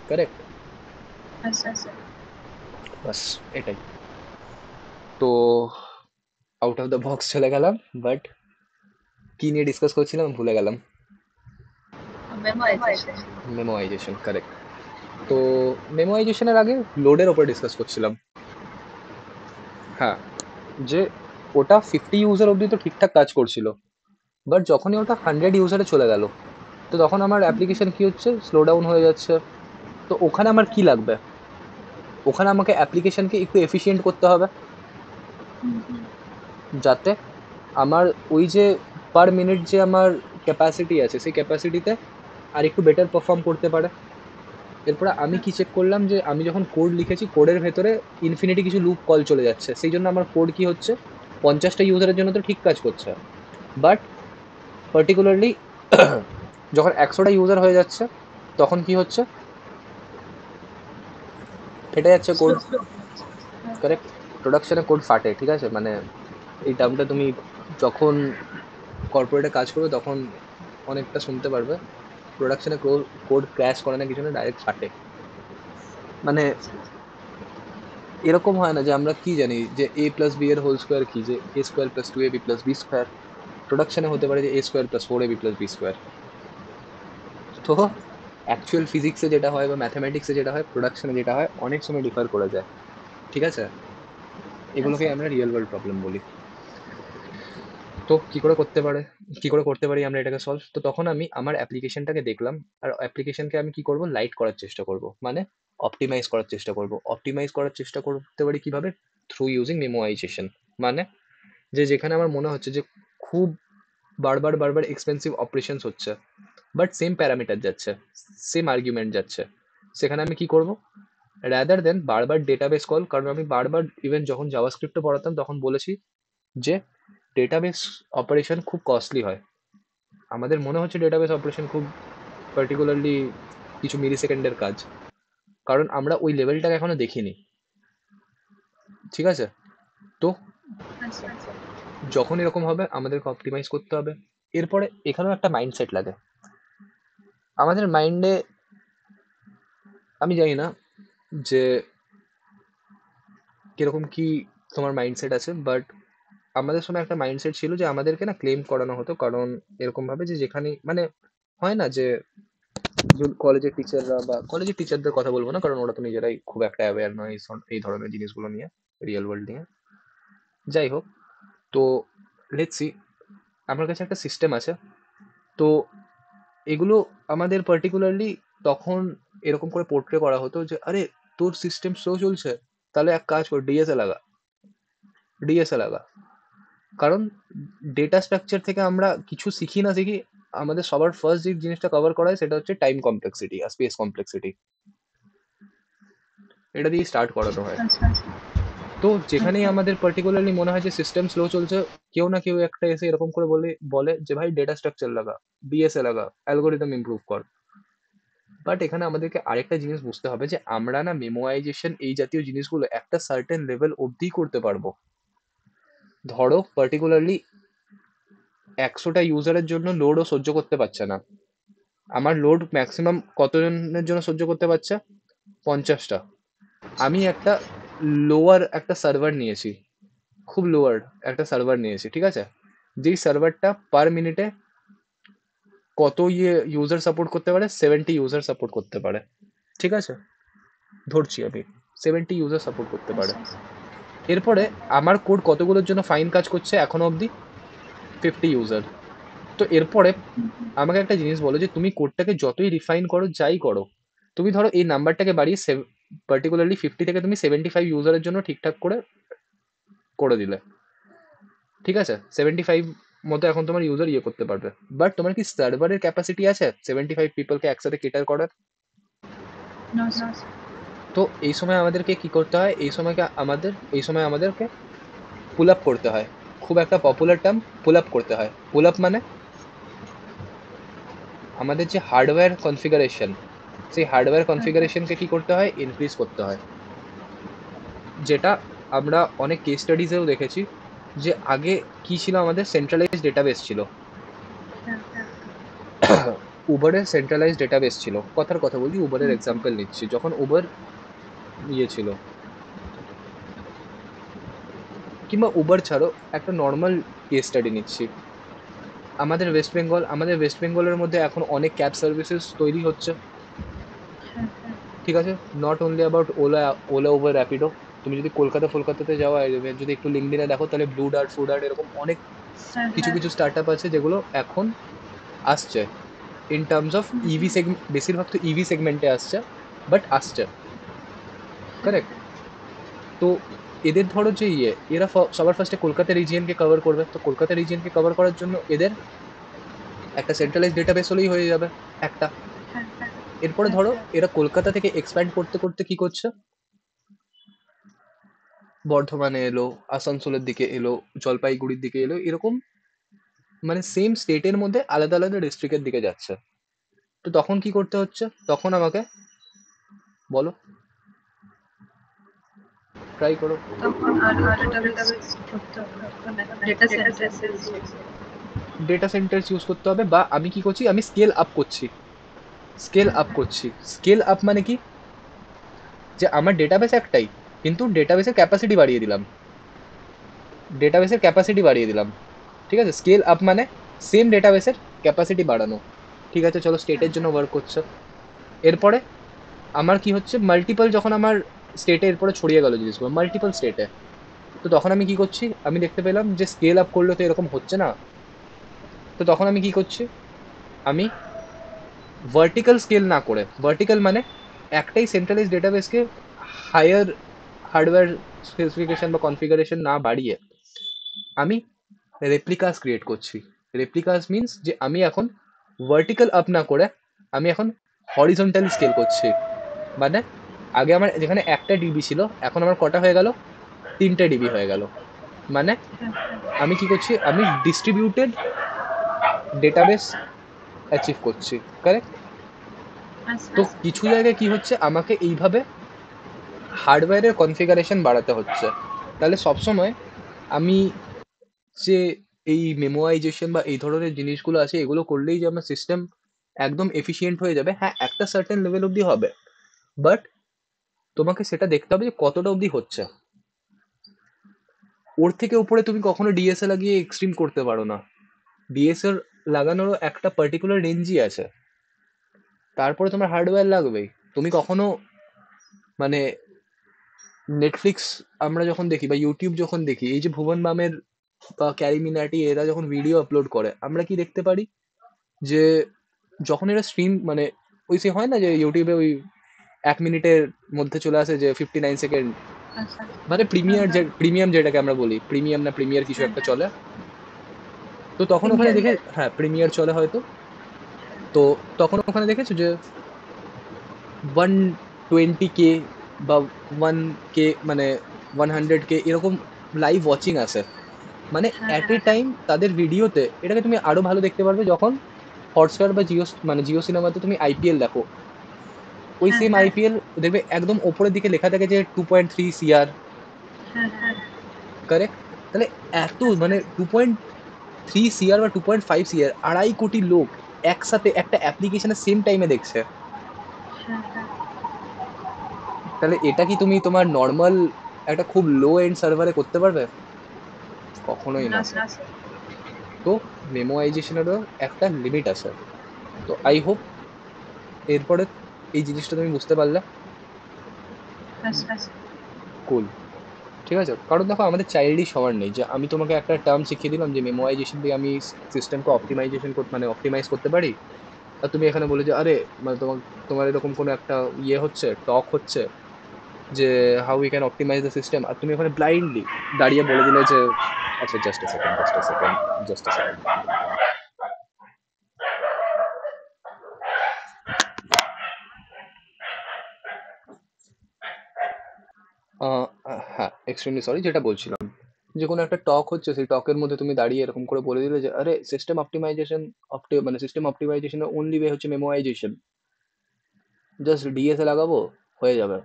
কারেক্ট? হ্যাঁ স্যার। বাস এটাই। তো আউট অফ দ্য বক্স চলে গেলাম, বাট কি নিয়ে ডিসকাস করছিলাম ভুলে গেলাম। মেমোরাইজেশন। মেমোয়াইজেশন, কারেক্ট। তো মেমোয়াইজেশনের আগে লোডের ওপর ডিসকাস করছিলাম। হ্যাঁ, যে ওটা 50 ইউজার অবধি তো ঠিকঠাক কাজ করছিল, বাট যখনই ওটা 100 ইউজারে চলে গেল তো তখন আমার অ্যাপ্লিকেশন কি হচ্ছে, স্লো ডাউন হয়ে যাচ্ছে। তো ওখানে আমার কি লাগবে? ওখানে আমাকে অ্যাপ্লিকেশনকে একটু এফিসিয়েন্ট করতে হবে, যাতে আমার ওই যে পার মিনিট যে আমার ক্যাপাসিটি আছে সেই ক্যাপাসিটিতে আর একটু বেটার পারফর্ম করতে পারে। এরপরে আমি কি চেক করলাম যে আমি যখন কোড লিখেছি কোডের ভেতরে ইনফিনিটি কিছু লুপ কল চলে যাচ্ছে, সেই জন্য আমার কোড কি হচ্ছে, 50টা ইউজারের জন্য তো ঠিক কাজ করছে, বাট পার্টিকুলারলি যখন 100টা ইউজার হয়ে যাচ্ছে তখন কি হচ্ছে, ফেটে যাচ্ছে কোড, কারেক্ট? প্রোডাকশনে কোড ফাটে, ঠিক আছে? মানে এই টার্মটা তুমি যখন কর্পোরেটে কাজ করবে তখন অনেকটা শুনতে পারবে। প্রোডাকশনে কোড ক্র্যাশ করে না কিছু না, ডাইরেক্ট ফাটে। মানে এরকম হয় না যে আমরা কি জানি যে এ প্লাস বি এর হোল স্কোয়ার কি, যে A square plus 2ab plus B square. প্রোডাকশনে হতে পারে যে A square plus 4ab plus B square. তো অ্যাকচুয়াল ফিজিক্সে যেটা হয় বা ম্যাথামেটিক্সে যেটা হয়, প্রোডাকশনে যেটা হয় অনেক সময় ডিফার করে যায়, ঠিক আছে? এগুলোকে আমরা রিয়েল ওয়ার্ল্ড প্রবলেম বলি। তো কি করে করতে পারি আমরা এটাকে সলভ? তো তখন আমি আমার অ্যাপ্লিকেশনটাকে দেখলাম, আর অ্যাপ্লিকেশনকে আমি কি করব, লাইট করার চেষ্টা করব, মানে অপটিমাইজ করার চেষ্টা করতে পারি কিভাবে? Through using memoization. মানে যে যেখানে আমার মনে হচ্ছে যে খুব বারবার এক্সপেন্সিভ অপারেশনস হচ্ছে, বাট সেম প্যারামিটার যাচ্ছে, সেম আর্গুমেন্ট যাচ্ছে, সেখানে আমি কি করব, রাদার দেন বারবার ডেটাবেস কল, কারণ আমি বারবার ইভেন যখন জাভাস্ক্রিপ্টে পড়াতাম তখন বলেছি যে ডেটাবেস অপারেশন খুব কস্টলি হয়। আমাদের মনে হচ্ছে ডেটাবেস অপারেশন খুব পার্টিকুলারলি কিছু মিলি সেকেন্ডের কাজ, কারণ আমরা ওই লেভেলটাকে এখনো দেখিনি, ঠিক আছে? তো হ্যাঁ স্যার। যখন এরকম হবে আমাদেরকে অপটিমাইজ করতে হবে। এরপরে এখানেও একটা মাইন্ডসেট লাগে আমাদের মাইন্ডে। আমি জানি না যে কিরকম কি তোমার মাইন্ডসেট আছে, বাট আমাদের সময় একটা মাইন্ডসেট ছিল যে আমাদেরকে না ক্লেম করানো হতো, কারণ এরকম ভাবে যে যেখানে মানে হয় না যে কলেজের টিচাররা, বা কলেজের টিচারদের কথা বলবো না কারণ ওরা তো নিজেরাই খুব একটা অ্যাওয়্যার নয় এই ধরনের জিনিসগুলো নিয়ে, রিয়েল ওয়ার্ল্ড নিয়ে। যাই হোক, তো লেটস সি, আমার কাছে একটা সিস্টেম আছে। তো এগুলো আমাদের পার্টিকুলারলি তখন এরকম করে পোর্ট্রে করা হতো যে আরে তোর সিস্টেম স্লো চলছে, তাহলে এক কাজ কর, ডিএসএ লাগা, ডিএসএ লাগা। কারণ ডেটা স্ট্রাকচার থেকে আমরা কিছু শিখি না শিখি, আমাদের সবার ফার্স্ট যে জিনিসটা কভার করা হয় সেটা হচ্ছে টাইম কমপ্লেক্সিটি আর স্পেস কমপ্লেক্সিটি, এটা দিয়ে স্টার্ট করানো হয়। আচ্ছা তো যেখানেই আমাদের পার্টিকুলারলি মনে হয় যে সিস্টেম স্লো চলছে, কেউ না কেউ একটা এসে এরকম করে বলে যে ভাই ডেটা স্ট্রাকচার লাগা, ডিএসএ লাগা, অ্যালগোরিদম ইমপ্রুভ কর। বাট এখানে আমাদেরকে আরেকটা জিনিস বুঝতে হবে যে আমরা না মেমোয়াইজেশন এই জাতীয় জিনিসগুলো একটা সার্টেন লেভেল অবধি করতে পারবো। ধরো পার্টিকুলারলি 100টা ইউজারের জন্য লোডও সহ্য করতে পারছে না, আমার লোড ম্যাক্সিমাম কতজনের জন্য সহ্য করতে পারছে? 50টা। আমি একটা লোয়ার একটা সার্ভার নিয়েছি, খুব লোয়ার একটা সার্ভার নিয়েছি, ঠিক আছে, যেই সার্ভারটা পার মিনিটে কত ইউজার সাপোর্ট করতে পারে? 70 ইউজার সাপোর্ট করতে পারে, ঠিক আছে, ধরছি আমি 70 ইউজার সাপোর্ট করতে পারে। এরপরে আমার কোড কতগুলোর জন্য ফাইন কাজ করছে এখনো অবধি? 50 ইউজার। তো এরপরে আমাকে একটা জিনিস বলো যে তুমি কোডটাকে যতই রিফাইন করো, যাই করো, তুমি ধরো এই নাম্বারটাকে বাড়িয়ে পার্টিকুলারলি 50 থেকে তুমি 75 ইউজারের জন্য ঠিকঠাক করে করে দিলে, ঠিক আছে, 75 মতো এখন তোমার ইউজার করতে পারবে। বাট তোমার কি সার্ভারের ক্যাপাসিটি আছে 75 পিপলকে একসাথে কেটার করার? No, sir. তো এই সময় আমাদেরকে কি করতে হয়? এই সময় আমাদেরকে পুল আপ করতে হয়। খুব একটা পপুলার টার্ম, পুল আপ করতে হয়। পুল আপ মানে আমাদের যে হার্ডওয়্যার কনফিগারেশন, সেই হার্ডওয়্যার কনফিগারেশনকে কি করতে হয়? ইনক্রিজ করতে হয়। যেটা আমরা অনেক কেস স্টাডিজেও দেখেছি যে আগে কি ছিল, আমাদের সেন্ট্রালাইজ ডেটাবেস ছিল, উবারের সেন্ট্রালাইজ ডেটাবেস ছিল। কথার কথা বলছি, উবারের এক্সাম্পল নিচ্ছি, যখন উবার ছিল, কিংবা উবার ছাড়ো, একটা নর্মাল কেস স্টাডি নিচ্ছি, আমাদের ওয়েস্ট বেঙ্গলের মধ্যে এখন অনেক ক্যাব সার্ভিসেস তৈরি হচ্ছে, ঠিক আছে, not only about OLA Uber Rapido. তুমি যদি কলকাতাতে যাও, যদি একটু লিঙ্কডিনে দেখো, তাহলে ব্লু ডার্ট, ফুডার্ট, এরকম অনেক কিছু স্টার্ট আপ আছে যেগুলো এখন আসছে in terms of EV segment, বেশিরভাগ তো ইভি সেগমেন্টে আসছে, বাট আসছে, কারেক্ট। তো এদের ধরো যে এরা সবার ফার্স্টে কলকাতা রিজিয়নকে কভার করবে, তো কলকাতা রিজিয়নকে কভার করার জন্য এদের একটা সেন্ট্রালাইজ ডেটাবেস হলেই হয়ে যাবে একটা। এরপরে ধরো এরা কলকাতা থেকে এক্সপ্যান্ড করতে করতে কি করছে, বর্ধমানে এলো, আসানসোলের দিকে এলো, জলপাইগুড়ির দিকে এলো, এরকম মানে সেম স্টেটের মধ্যে আলাদা আলাদা ডিস্ট্রিক্টের দিকে যাচ্ছে। তো তখন কি করতে হচ্ছে? তখন আমাকে বলো, ট্রাই করো। তখন আরো ডেটাবেস করতে হবে, মানে data centre data centre use করতে হবে, বা আমি কি করছি, আমি স্কেল আপ করছি। স্কেল আপ মানে কি, যে আমার ডেটাবেস একটাই, কিন্তু ডেটাবেসের ক্যাপাসিটি বাড়িয়ে দিলাম, ঠিক আছে। স্কেল আপ মানে সেম ডেটাবেসের ক্যাপাসিটি বাড়ানো, ঠিক আছে, চলো স্টেটের জন্য ওয়ার্ক করছে। এরপরে আমার কি হচ্ছে, মাল্টিপল, যখন আমার স্টেটে এরপরে ছড়িয়ে গেল জিনিসগুলো মাল্টিপল স্টেটে, তো তখন আমি কি করছি, আমি দেখতে পেলাম যে স্কেল আপ করলে তো এরকম হচ্ছে না, তো তখন আমি কি করছি, আমি ভার্টিক্যাল স্কেল না করে, ভার্টিক্যাল মানে একটাই সেন্ট্রালাইজ ডেটাবেসকে হায়ার হার্ডওয়্যার স্পেসিফিকেশন বা কনফিগারেশন না বাড়িয়ে আমি রেপ্লিকাস ক্রিয়েট করছি। রেপ্লিকাস মিনস যে আমি এখন ভার্টিক্যাল আপ না করে আমি এখন হরিজন্টাল স্কেল করছি। মানে আগে আমার যেখানে একটা ডিবি ছিল, এখন আমার কটা হয়ে গেল? 3টে ডিবি হয়ে গেল। মানে আমি কি করছি, আমি ডিস্ট্রিবিউটেড ডেটাবেস অ্যাচিভ করছি, কারেক্ট। তো কিছু জায়গায় কি হচ্ছে, আমাকে এইভাবে হার্ডওয়্যারের কনফিগারেশন বাড়াতে হচ্ছে। তাহলে সবসময় আমি যে এই মেমোয়াইজেশন বা এই ধরনের জিনিসগুলো আছে, এগুলো করলেই যে আমার সিস্টেম একদম এফিসিয়েন্ট হয়ে যাবে, হ্যাঁ একটা সার্টেন লেভেল অবধি হবে, বাট তোমাকে সেটা দেখতে হবে যে কতটা অবধি হচ্ছে। ওর থেকে উপরে তুমি কখনো ডিএসএ লাগিয়ে এক্সট্রিম করতে পারো না। ডিএসএল লাগানোরও একটা পার্টিকুলার রেঞ্জই আছে, তারপরে তোমার হার্ডওয়্যার লাগবেই। তুমি কখনো মানে নেটফ্লিক্স আমরা যখন দেখি বা ইউটিউব যখন দেখি, এই যে ভুবন বামের বা ক্যারি মিনাটি এরা যখন ভিডিও আপলোড করে, আমরা কি দেখতে পারি যে যখন এরা স্ট্রিম মানে ওই সে হয় না যে ইউটিউবে ওই 1 মিনিটের মধ্যে চলে আসে যে 59 সেকেন্ড, আচ্ছা মানে প্রিমিয়াম যেটাকে আমরা বলি, প্রিমিয়াম না প্রিমিয়ার কিছু একটা চলে। তো তখন ওখানে দেখে, হ্যাঁ প্রিমিয়ার চলে হয়তো, তো তখন ওখানে দেখেছো যে 120K বা 1K, মানে 100K এরকম লাইভ ওয়াচিং আসে। মানে অ্যাট এ টাইম তাদের ভিডিওতে এটাকে তুমি আরো ভালো দেখতে পারবে যখন হটস্টার বা জিও সিনেমাতে তুমি আইপিএল দেখো। ওই সেম আইপিএল দেখবে একদম ওপরের দিকে লেখা থাকে যে 2.3 CR, কারেক্ট? তাহলে এত মানে 2.3 CR বা 2.5 CR, 2.5 কোটি লোক একসাথে একটা অ্যাপ্লিকেশনে সেম টাইমে দেখছে। তাহলে এটা কি তুমি তোমার নর্মাল একটা খুব লো এন্ড সার্ভারে করতে পারবে? কখনোই না। তো মেমোয়াইজেশনেরও একটা লিমিট আছে। তো আই হোপ এরপরে এই জিনিসটা তুমি বুঝতে পারলে। কুল, ঠিক আছে? কারণ দেখো আমাদের চাইল্ডই সবার নেই, যে আমি তোমাকে একটা টার্ম শিখিয়ে দিলাম যে মেমোয়াইজেশন দিয়ে আমি সিস্টেমকে অপটিমাইজ করতে পারি, আর তুমি এখানে বলে যে আরে মানে তোমার এরকম কোনো একটা হচ্ছে, টক হচ্ছে যে how we can optimize the system, আর তুমি ওখানে ব্লাইন্ডলি দাঁড়িয়ে বলে দিলে যে আচ্ছা just a second, just a second. হ্যাঁ, এক্সট্রিমলি সরি, যেটা বলছিলাম যে কোনো একটা টক হচ্ছে, সেই টকের মধ্যে তুমি দাঁড়িয়ে এরকম করে বলে দিলে যে আরে সিস্টেম অপটিমাইজেশনের অনলি ওয়ে হচ্ছে মেমোরাইজেশন, জাস্ট ডিএসএ লাগাবো, হয়ে যাবে।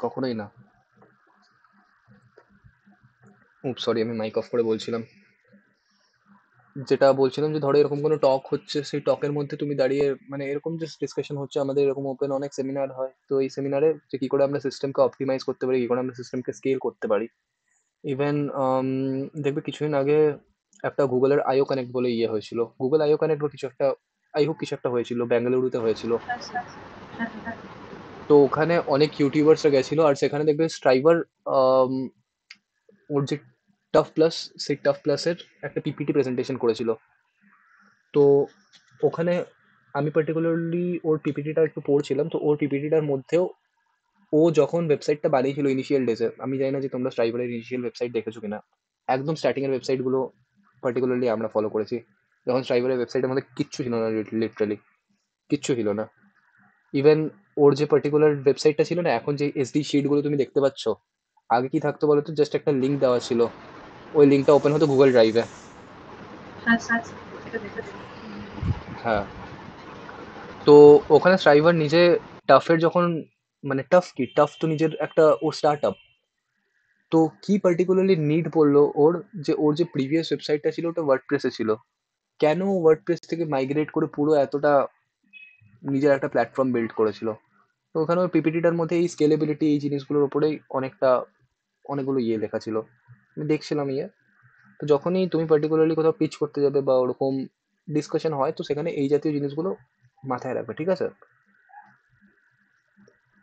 কখনোই না। সরি, আমি মাইক অফ করে বলছিলাম। যেটা বলছিলাম যে ধরো এরকম কোনো টক হচ্ছে, সেই টকের মধ্যে তুমি দাঁড়িয়ে মানে এরকম জাস্ট ডিসকাশন হচ্ছে, আমাদের এরকম ওপেন অনেক সেমিনার হয়, তো এই সেমিনারে যে কি করে আমরা সিস্টেমকে অপটিমাইজ করতে পারি, কি করে আমরা সিস্টেমকে স্কেল করতে পারি। ইভেন দেখবে কিছুদিন আগে একটা গুগলের আইও কানেক্ট বলে হয়েছিল, গুগল আইও কানেক্ট বা কিছু একটা, আই হোপ কিছু একটা হয়েছিল, বেঙ্গালুরুতে হয়েছিল। তো ওখানে অনেক ইউটিউবার্সরা গেছিল, আর সেখানে দেখবে স্ট্রাইভার ওর যে টাফ প্লাস, সেই টাফ প্লাসের একটা পিপিটি প্রেজেন্টেশন করেছিল। তো ওখানে আমি পার্টিকুলারলি ওর পিপিটিটা একটু পড়ছিলাম, তো ওর পিপিটিটার মধ্যেও ও যখন ওয়েবসাইটটা বানিয়েছিল ইনিশিয়াল ডেজে, আমি জানি না যে তোমরা স্ট্রাইভারের ইনিশিয়াল ওয়েবসাইট দেখেছো কিনা, একদম স্টার্টিং এর ওয়েবসাইটগুলো পার্টিকুলারলি আমরা ফলো করেছি, যখন স্ট্রাইভারের ওয়েবসাইটের মধ্যে কিচ্ছু ছিল না, লিটারালি কিচ্ছু ছিল না। ইভেন ওর যে পার্টিকুলার ওয়েবসাইটটা ছিল না, এখন যে এসডি শিটগুলো তুমি দেখতে পাচ্ছ, আগে কি থাকতো বলো তো, জাস্ট একটা লিঙ্ক দেওয়া ছিল, ওই লিঙ্কটা ওপেন হতো গুগল ড্রাইভে। হ্যাঁ, তো ওখানে স্ট্রাইভার নিজে টাফের যখন, মানে টাফ তো নিজের একটা ওর স্টার্ট আপ, তো কি পার্টিকুলারলি নিড পড়লো ওর, যে ওর যে প্রিভিয়াস ওয়েবসাইটটা ছিল ওটা ওয়ার্ডপ্রেসে ছিল, কেন ওয়ার্ডপ্রেস থেকে মাইগ্রেট করে পুরো এতটা নিজের একটা প্ল্যাটফর্ম বিল্ড করেছিল। তো ওখানে ওই পিপিটিটার মধ্যে এই স্কেলেবিলিটি, এই জিনিসগুলোর উপরেই অনেকগুলো লেখা ছিল, আমি দেখছিলাম তো যখনই তুমি পার্টিকুলারলি কোথাও পিচ করতে যাবে বা ওরকম ডিসকাশন হয়, তো সেখানে এই জাতীয় জিনিসগুলো মাথায় রাখবে, ঠিক আছে?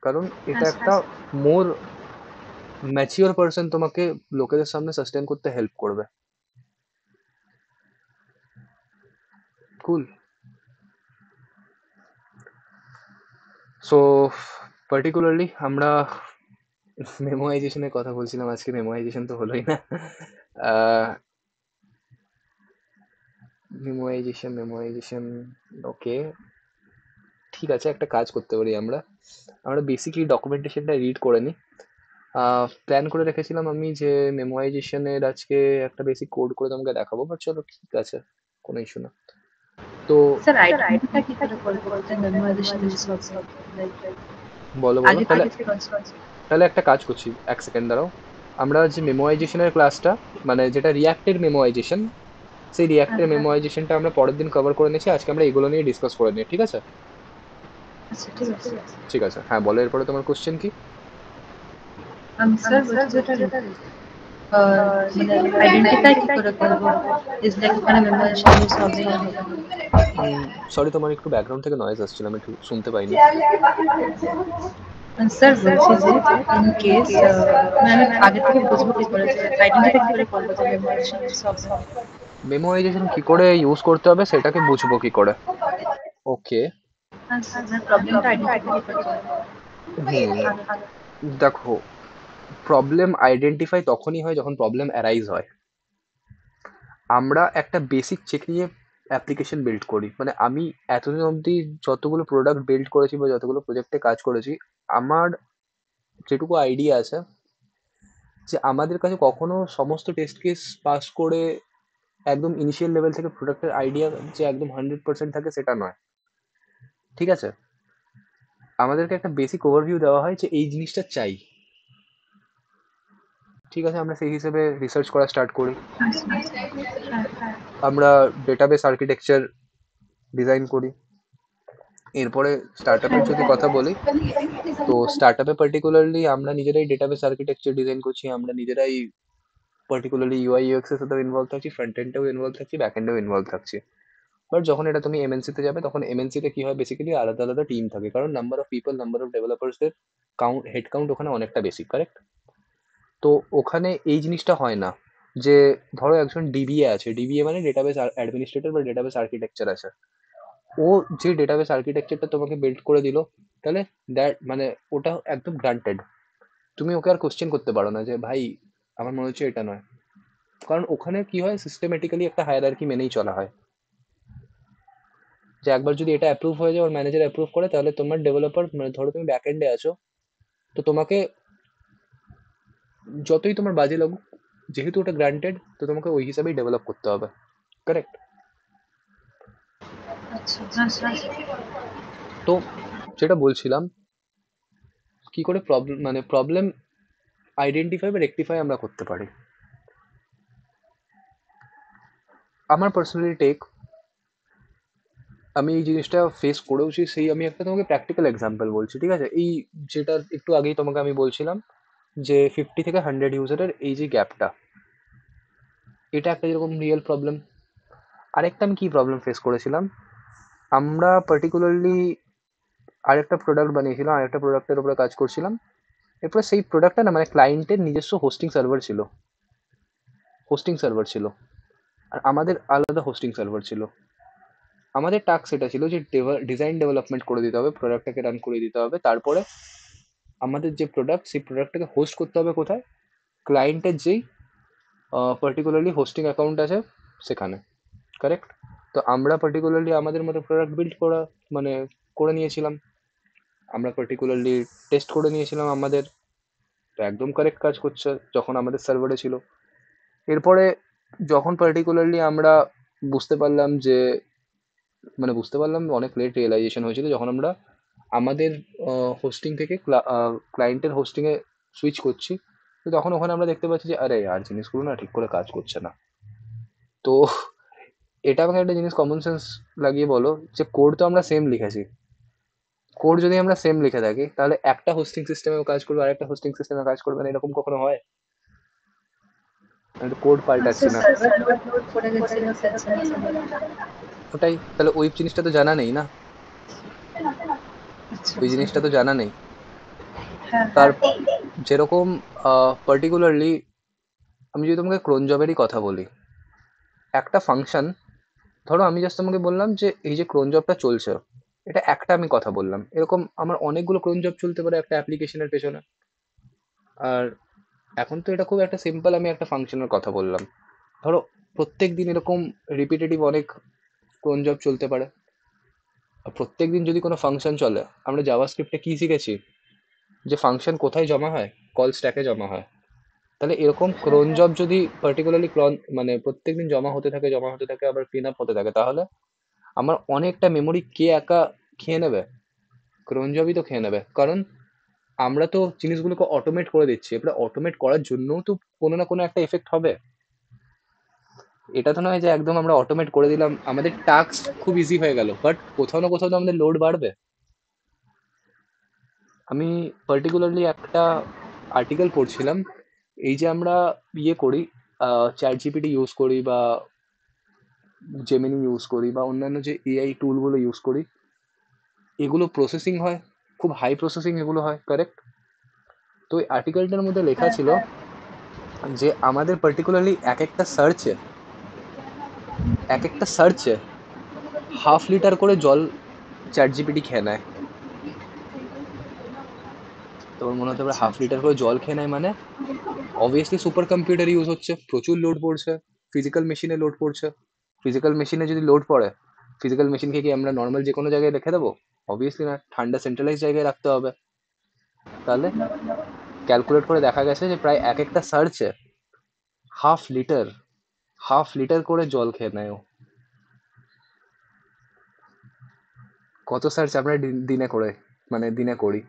কারণ এটা একটা মোর ম্যাচিওর পার্সন তোমাকে লোকেদের সামনে সাস্টেন করতে হেল্প করবে। কুল। সো পার্টিকুলারলি আমরা মেমোরাইজেশনের কথা বলছিলাম, আজকে মেমোরাইজেশন তো হলোই না। মেমোরাইজেশন ওকে, ঠিক আছে, একটা কাজ করতে পারি আমরা আমরা বেসিকলি ডকুমেন্টেশনটা রিড করে নিই। প্ল্যান করে রেখেছিলাম আমি যে মেমোরাইজেশনের আজকে একটা বেসিক কোড করে তোমাকে দেখাবো, বাট চলো ঠিক আছে, কোনো ইস্যু না। তো স্যার আইডেন্টিফাই কি করে করব যে মেমোরাইজেশন ইউজ হবে, লাইক বলো আগে তাহলে। থেকে তাহলে একটা কাজ করছি, এক সেকেন্ড দাঁড়াও। আমরা যে মেমোরাইজেশনের ক্লাসটা, মানে যেটা রিয়াক্টের মেমোরাইজেশন, সেই রিয়াক্টের মেমোরাইজেশনটা আমরা পরের দিন কভার করে নিয়েছি, আজকে আমরা এগুলো নিয়ে ডিসকাস করে নিই, ঠিক আছে? আচ্ছা ঠিক আছে। ঠিক আছে, হ্যাঁ বলো এরপরে তোমার কোশ্চেন কি? আমি স্যার বলছি যেটা মানে আইডেন্টিফাই কি করে করব, ইজ লাইক ওখানে মেমোরাইজেশন ইউজ হবে না হবে না। সরি, তোমার একটু ব্যাকগ্রাউন্ড থেকে নয়েজ আসছিল, আমি একটু শুনতে পাইনি। স্যার বলছি যে ইন কেস আমি আগে থেকে বুঝবো কি করে যে আইডেন্টিফাই কি করে করবো যে মেমোরাইজেশন ইউজ হবে না। মেমোরাইজেশন কি করে ইউজ করতে হবে সেটাকে বুঝবো কি করে? ওকে। হ্যাঁ স্যার, মানে প্রবলেমটা আইডেন্টিফাই করতে হবে। দেখো, প্রবলেম আইডেন্টিফাই তখনই হয় যখন প্রবলেম অ্যারাইজ হয়। আমরা একটা বেসিক চেক নিয়ে অ্যাপ্লিকেশন বিল্ড করি। মানে আমি এতদিন অবধি যতগুলো প্রোডাক্ট বিল্ড করেছি বা যতগুলো প্রজেক্টে কাজ করেছি, আমার যেটুকু আইডিয়া আছে যে আমাদের কাছে কখনো সমস্ত টেস্ট কেস পাস করে একদম ইনিশিয়াল লেভেল থেকে প্রোডাক্টের আইডিয়া যে একদম 100% থাকে সেটা নয়। ঠিক আছে, আমাদেরকে একটা বেসিক ওভারভিউ দেওয়া হয় যে এই জিনিসটা চাই। ঠিক আছে, আমরা সেই হিসেবে রিসার্চ করা স্টার্ট করি। হ্যাঁ স্যার, হ্যাঁ আমরা ডেটাবেস আর্কিটেকচার ডিজাইন করি। এরপরে স্টার্টআপের যদি কথা বলি, তো স্টার্টআপে পার্টিকুলারলি আমরা নিজেরাই ডেটাবেস আর্কিটেকচার ডিজাইন করছি, আমরা নিজেরাই পার্টিকুলারলি ইউআই ইউএক্স এর সাথেও ইনভলভ থাকছি, ফ্রন্ট এন্ডেও ইনভলভ থাকছি, ব্যাক এন্ডেও ইনভলভ থাকছি। বাট যখন এটা তুমি এমএনসিতে যাবে, তখন এমএনসিতে কি হয়, বেসিক্যালি আলাদা আলাদা টিম থাকে, কারণ number of people, number of ডেভেলপার্সদের হেড কাউন্ট ওখানে অনেকটা বেশি, কারেক্ট? তো ওখানে এই জিনিসটা হয় না যে ধরো একজন ডিবিএ আছে, ডিবিএ মানে ডেটাবেস অ্যাডমিনিস্ট্রেটর বা ডেটাবেস আর্কিটেকচার আছে, ও যে ডেটাবেস আর্কিটেকচারটা তোমাকে বিল্ড করে দিল, তাহলে দ্যাট মানে ওটা একদম গ্রান্টেড। তুমি ওকে আর কোশ্চেন করতে পারো না যে ভাই আমার মনে হচ্ছে এটা নয়, কারণ ওখানে কি হয়, সিস্টেমেটিক্যালি একটা হায়ারার্কি মেনেই চলা হয় যে একবার যদি এটা অ্যাপ্রুভ হয়ে যায়, ওর ম্যানেজার অ্যাপ্রুভ করে, তাহলে তোমার ডেভেলপার, মানে ধরো তুমি ব্যাক এন্ডে আছো, তো তোমাকে যতই তোমার বাজে লাগুক, যেহেতু ওটা গ্রান্টেড, তো তোমাকে ওই হিসাবেই ডেভেলপ করতে হবে, কারেক্ট? আচ্ছা, হ্যাঁ স্যার। তো যেটা বলছিলাম, কি করে প্রবলেম মানে প্রবলেম আইডেন্টিফাই বা রেকটিফাই আমরা করতে পারি। আমার পার্সোনালি টেক, আমি এই জিনিসটা ফেস করেওছি, সেই আমি একটা তোমাকে প্র্যাকটিক্যাল এক্সাম্পল বলছি, ঠিক আছে? এই যেটা একটু আগেই তোমাকে আমি বলছিলাম যে 50 থেকে 100 ইউজারের এই যে গ্যাপটা, এটা একটা যেরকম রিয়েল প্রবলেম। আরেকটা আমি কি প্রবলেম ফেস করেছিলাম, আমরা পার্টিকুলারলি আরেকটা প্রোডাক্ট বানিয়েছিলাম, আরেকটা প্রোডাক্টের উপরে কাজ করছিলাম। এরপরে সেই প্রোডাক্টটা না, মানে ক্লায়েন্টের নিজস্ব হোস্টিং সার্ভার ছিল, আর আমাদের আলাদা হোস্টিং সার্ভার ছিল। আমাদের টাস্ক এটা ছিল যে ডিজাইন ডেভেলপমেন্ট করে দিতে হবে, প্রোডাক্টটাকে রান করে দিতে হবে, তারপরে আমাদের যে প্রোডাক্ট, সেই প্রোডাক্টটাকে হোস্ট করতে হবে কোথায়, ক্লায়েন্টের যেই পার্টিকুলারলি হোস্টিং অ্যাকাউন্ট আছে সেখানে, কারেক্ট? তো আমরা পার্টিকুলারলি আমাদের মতো প্রোডাক্ট বিল্ড করা মানে করে নিয়েছিলাম, আমরা পার্টিকুলারলি টেস্ট করে নিয়েছিলাম আমাদের, তো একদম কারেক্ট কাজ করছে যখন আমাদের সার্ভারে ছিল। এরপরে যখন পার্টিকুলারলি আমরা বুঝতে পারলাম যে, মানে বুঝতে পারলাম অনেক লেট রিয়েলাইজেশন হয়েছিল যখন আমরা আমাদের হোস্টিং থেকে ক্লায়েন্টের হোস্টিংয়ে সুইচ করছি, তো তখন ওখানে আমরা দেখতে পাচ্ছি যে আরে আর জিনিসগুলো না ঠিক করে কাজ করছে না। তো এটা আমাকে একটা জিনিস কমন সেন্স লাগিয়ে বলো, যে কোড তো আমরা সেম লিখেছি, কোড যদি আমরা সেম লিখে থাকি, তাহলে একটা হোস্টিং সিস্টেমেও কাজ করবে আর একটা হোস্টিং সিস্টেমে কাজ করবে না, এরকম কখনো হয়? আমি তো কোড পাল্টাচ্ছি আচ্ছা, না। সার্ভার লোড পড়ে গেছিল স্যার, ওটাই, তাহলে ওই জিনিসটা তো জানা নেই না, আচ্ছা ওই স্যার। জিনিসটা তো জানা নেই। হ্যাঁ তার হ্যাঁ যেরকম পার্টিকুলারলি আমি যদি তোমাকে ক্রোন জবেরই কথা বলি, একটা ফাংশন, ধরো আমি জাস্ট তোমাকে বললাম যে এই যে ক্রোন জবটা চলছে, এটা একটা আমি কথা বললাম, এরকম আমার অনেকগুলো ক্রোন জব চলতে পারে একটা অ্যাপ্লিকেশনের পেছনে। আর এখন তো এটা খুব একটা সিম্পল, আমি একটা ফাংশনের কথা বললাম, ধরো প্রত্যেক দিন এরকম রিপিটেটিভ অনেক ক্রোন জব চলতে পারে। আর প্রত্যেক দিন যদি কোনো ফাংশন চলে, আমরা জাভাস্ক্রিপ্টে কি শিখেছি, যে ফাংশন কোথায় জমা হয়, কল স্ট্যাকে জমা হয়। তাহলে এরকম ক্রোন জব যদি পার্টিকুলারলি মানে প্রত্যেকদিন জমা হতে থাকে আবার ক্লিন আপ হতে থাকে, তাহলে আমার অনেকটা মেমোরি কে একা খেয়ে নেবে? ক্রোন জবই তো খেয়ে নেবে, কারণ আমরা তো জিনিসগুলোকে অটোমেট করে দিচ্ছি, এবার অটোমেট করার জন্যও তো কোনো না কোনো একটা এফেক্ট হবে। এটা তো নয় যে একদম আমরা অটোমেট করে দিলাম, আমাদের টাস্ক খুব ইজি হয়ে গেল, বাট কোথাও না কোথাও তো আমাদের লোড বাড়বে। আমি পার্টিকুলারলি একটা আর্টিকেল পড়ছিলাম, এই যে আমরা ইয়ে করি, চ্যাট জিপিটি ইউজ করি বা জেমিনি ইউজ করি বা অন্যান্য যে এআই টুলগুলো ইউজ করি, এগুলো প্রসেসিং হয়, খুব হাই প্রসেসিং এগুলো হয়, কারেক্ট? তো ওই আর্টিকেলটার মধ্যে লেখা ছিল যে আমাদের পার্টিকুলারলি এক একটা সার্চে 1/2 লিটার করে জল চ্যাট জিপিটি খেয়ে নেয়। তোমার মনে হতে পারে আচ্ছা। 1/2 লিটার করে জল খেয়ে নেয় মানে অবভিয়াসলি সুপার কম্পিউটার ইউজ হচ্ছে, প্রচুর লোড পড়ছে, ফিজিক্যাল মেশিনে লোড পড়ছে। ফিজিক্যাল মেশিনে যদি লোড পড়ে, ফিজিক্যাল মেশিনকে কি আমরা নর্মাল যে কোনো জায়গায় রেখে দেবো? অবভিয়াসলি না, ঠান্ডা সেন্ট্রালাইজ জায়গায় রাখতে হবে। তাহলে ক্যালকুলেট করে দেখা গেছে যে প্রায় এক একটা সার্চে 1/2 লিটার 1/2 লিটার করে জল খেয়ে নেয় ও। কত সার্চ আমরা দিনে করে, মানে দিনে করি?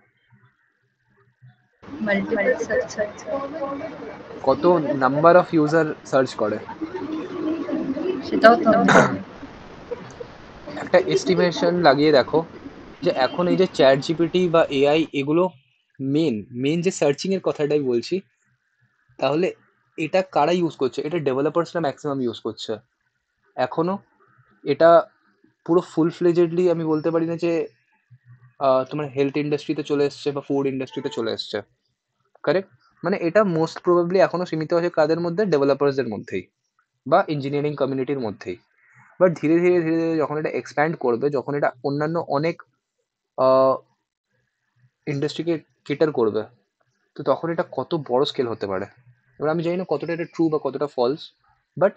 Multiple search. কত নাম্বার অফ ইউজার সার্চ করে? সেটাও তো আমি জানি। একটা এস্টিমেশন লাগিয়ে দেখো যে এখন এই যে চ্যাট জিপিটি বা এআই এগুলো মেন মেন যে সার্চিং এর কথাটাই বলছি, তাহলে এটা কারা ইউজ করছে? এটা ডেভেলপার্সরা ম্যাক্সিমাম ইউজ করছে এখনো। এটা পুরো ফুল ফ্লেজেডলি আমি বলতে পারি না যে তোমার হেলথ ইন্ডাস্ট্রিতে চলে এসছে বা ফুড ইন্ডাস্ট্রিতে চলে এসছে, কারেক্ট? মানে এটা মোস্ট প্রবাবলি এখনো সীমিত আছে কাদের মধ্যে? ডেভেলপার্সদের মধ্যেই বা ইঞ্জিনিয়ারিং কমিউনিটির মধ্যেই। বাট ধীরে ধীরে ধীরে ধীরে যখন এটা এক্সপ্যান্ড করবে, যখন এটা অন্যান্য অনেক ইন্ডাস্ট্রিকে কেটার করবে, তো তখন এটা কত বড় স্কেল হতে পারে। এবার আমি জানি না কতটা এটা ট্রু বা কতটা ফলস, বাট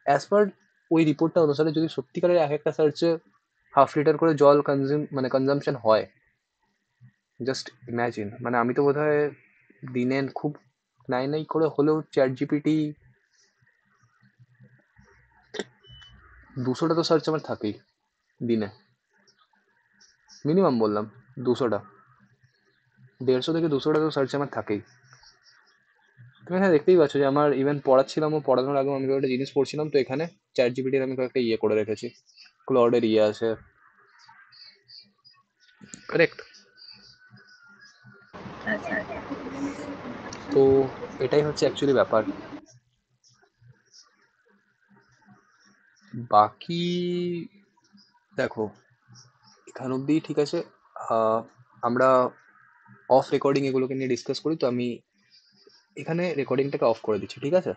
অ্যাজ পার ওই রিপোর্টটা অনুসারে যদি সত্যিকারের এক একটা সার্চে 1/2 লিটার করে জল মানে কনজাম্পশন হয়, জাস্ট ইম্যাজিন। মানে আমি তো বোধহয় দিনে খুব নাই নাই করে হলেও চ্যাট জিপিটি 200টা তো সার্চ আমার থাকেই দিনে, মিনিমাম বললাম 200টা, 150 থেকে 200টা তো সার্চ আমার থাকেই। তুমি এখানে দেখতেই পাচ্ছ যে আমার ইভেন পড়াচ্ছিলাম ও পড়ানোর আগে আমি কয়েকটা জিনিস পড়ছিলাম, তো এখানে চ্যাট জিপিটির আমি কয়েকটা ইয়ে করে রেখেছি, ক্লডের ইয়ে আছে, কারেক্ট? আচ্ছা। তো এটাই হচ্ছে অ্যাকচুয়ালি ব্যাপার। বাকি দেখো, এখান অব্দি ঠিক আছে। আমরা অফ রেকর্ডিং এগুলোকে নিয়ে ডিসকাস করি, তো আমি এখানে রেকর্ডিংটাকে অফ করে দিচ্ছি, ঠিক আছে?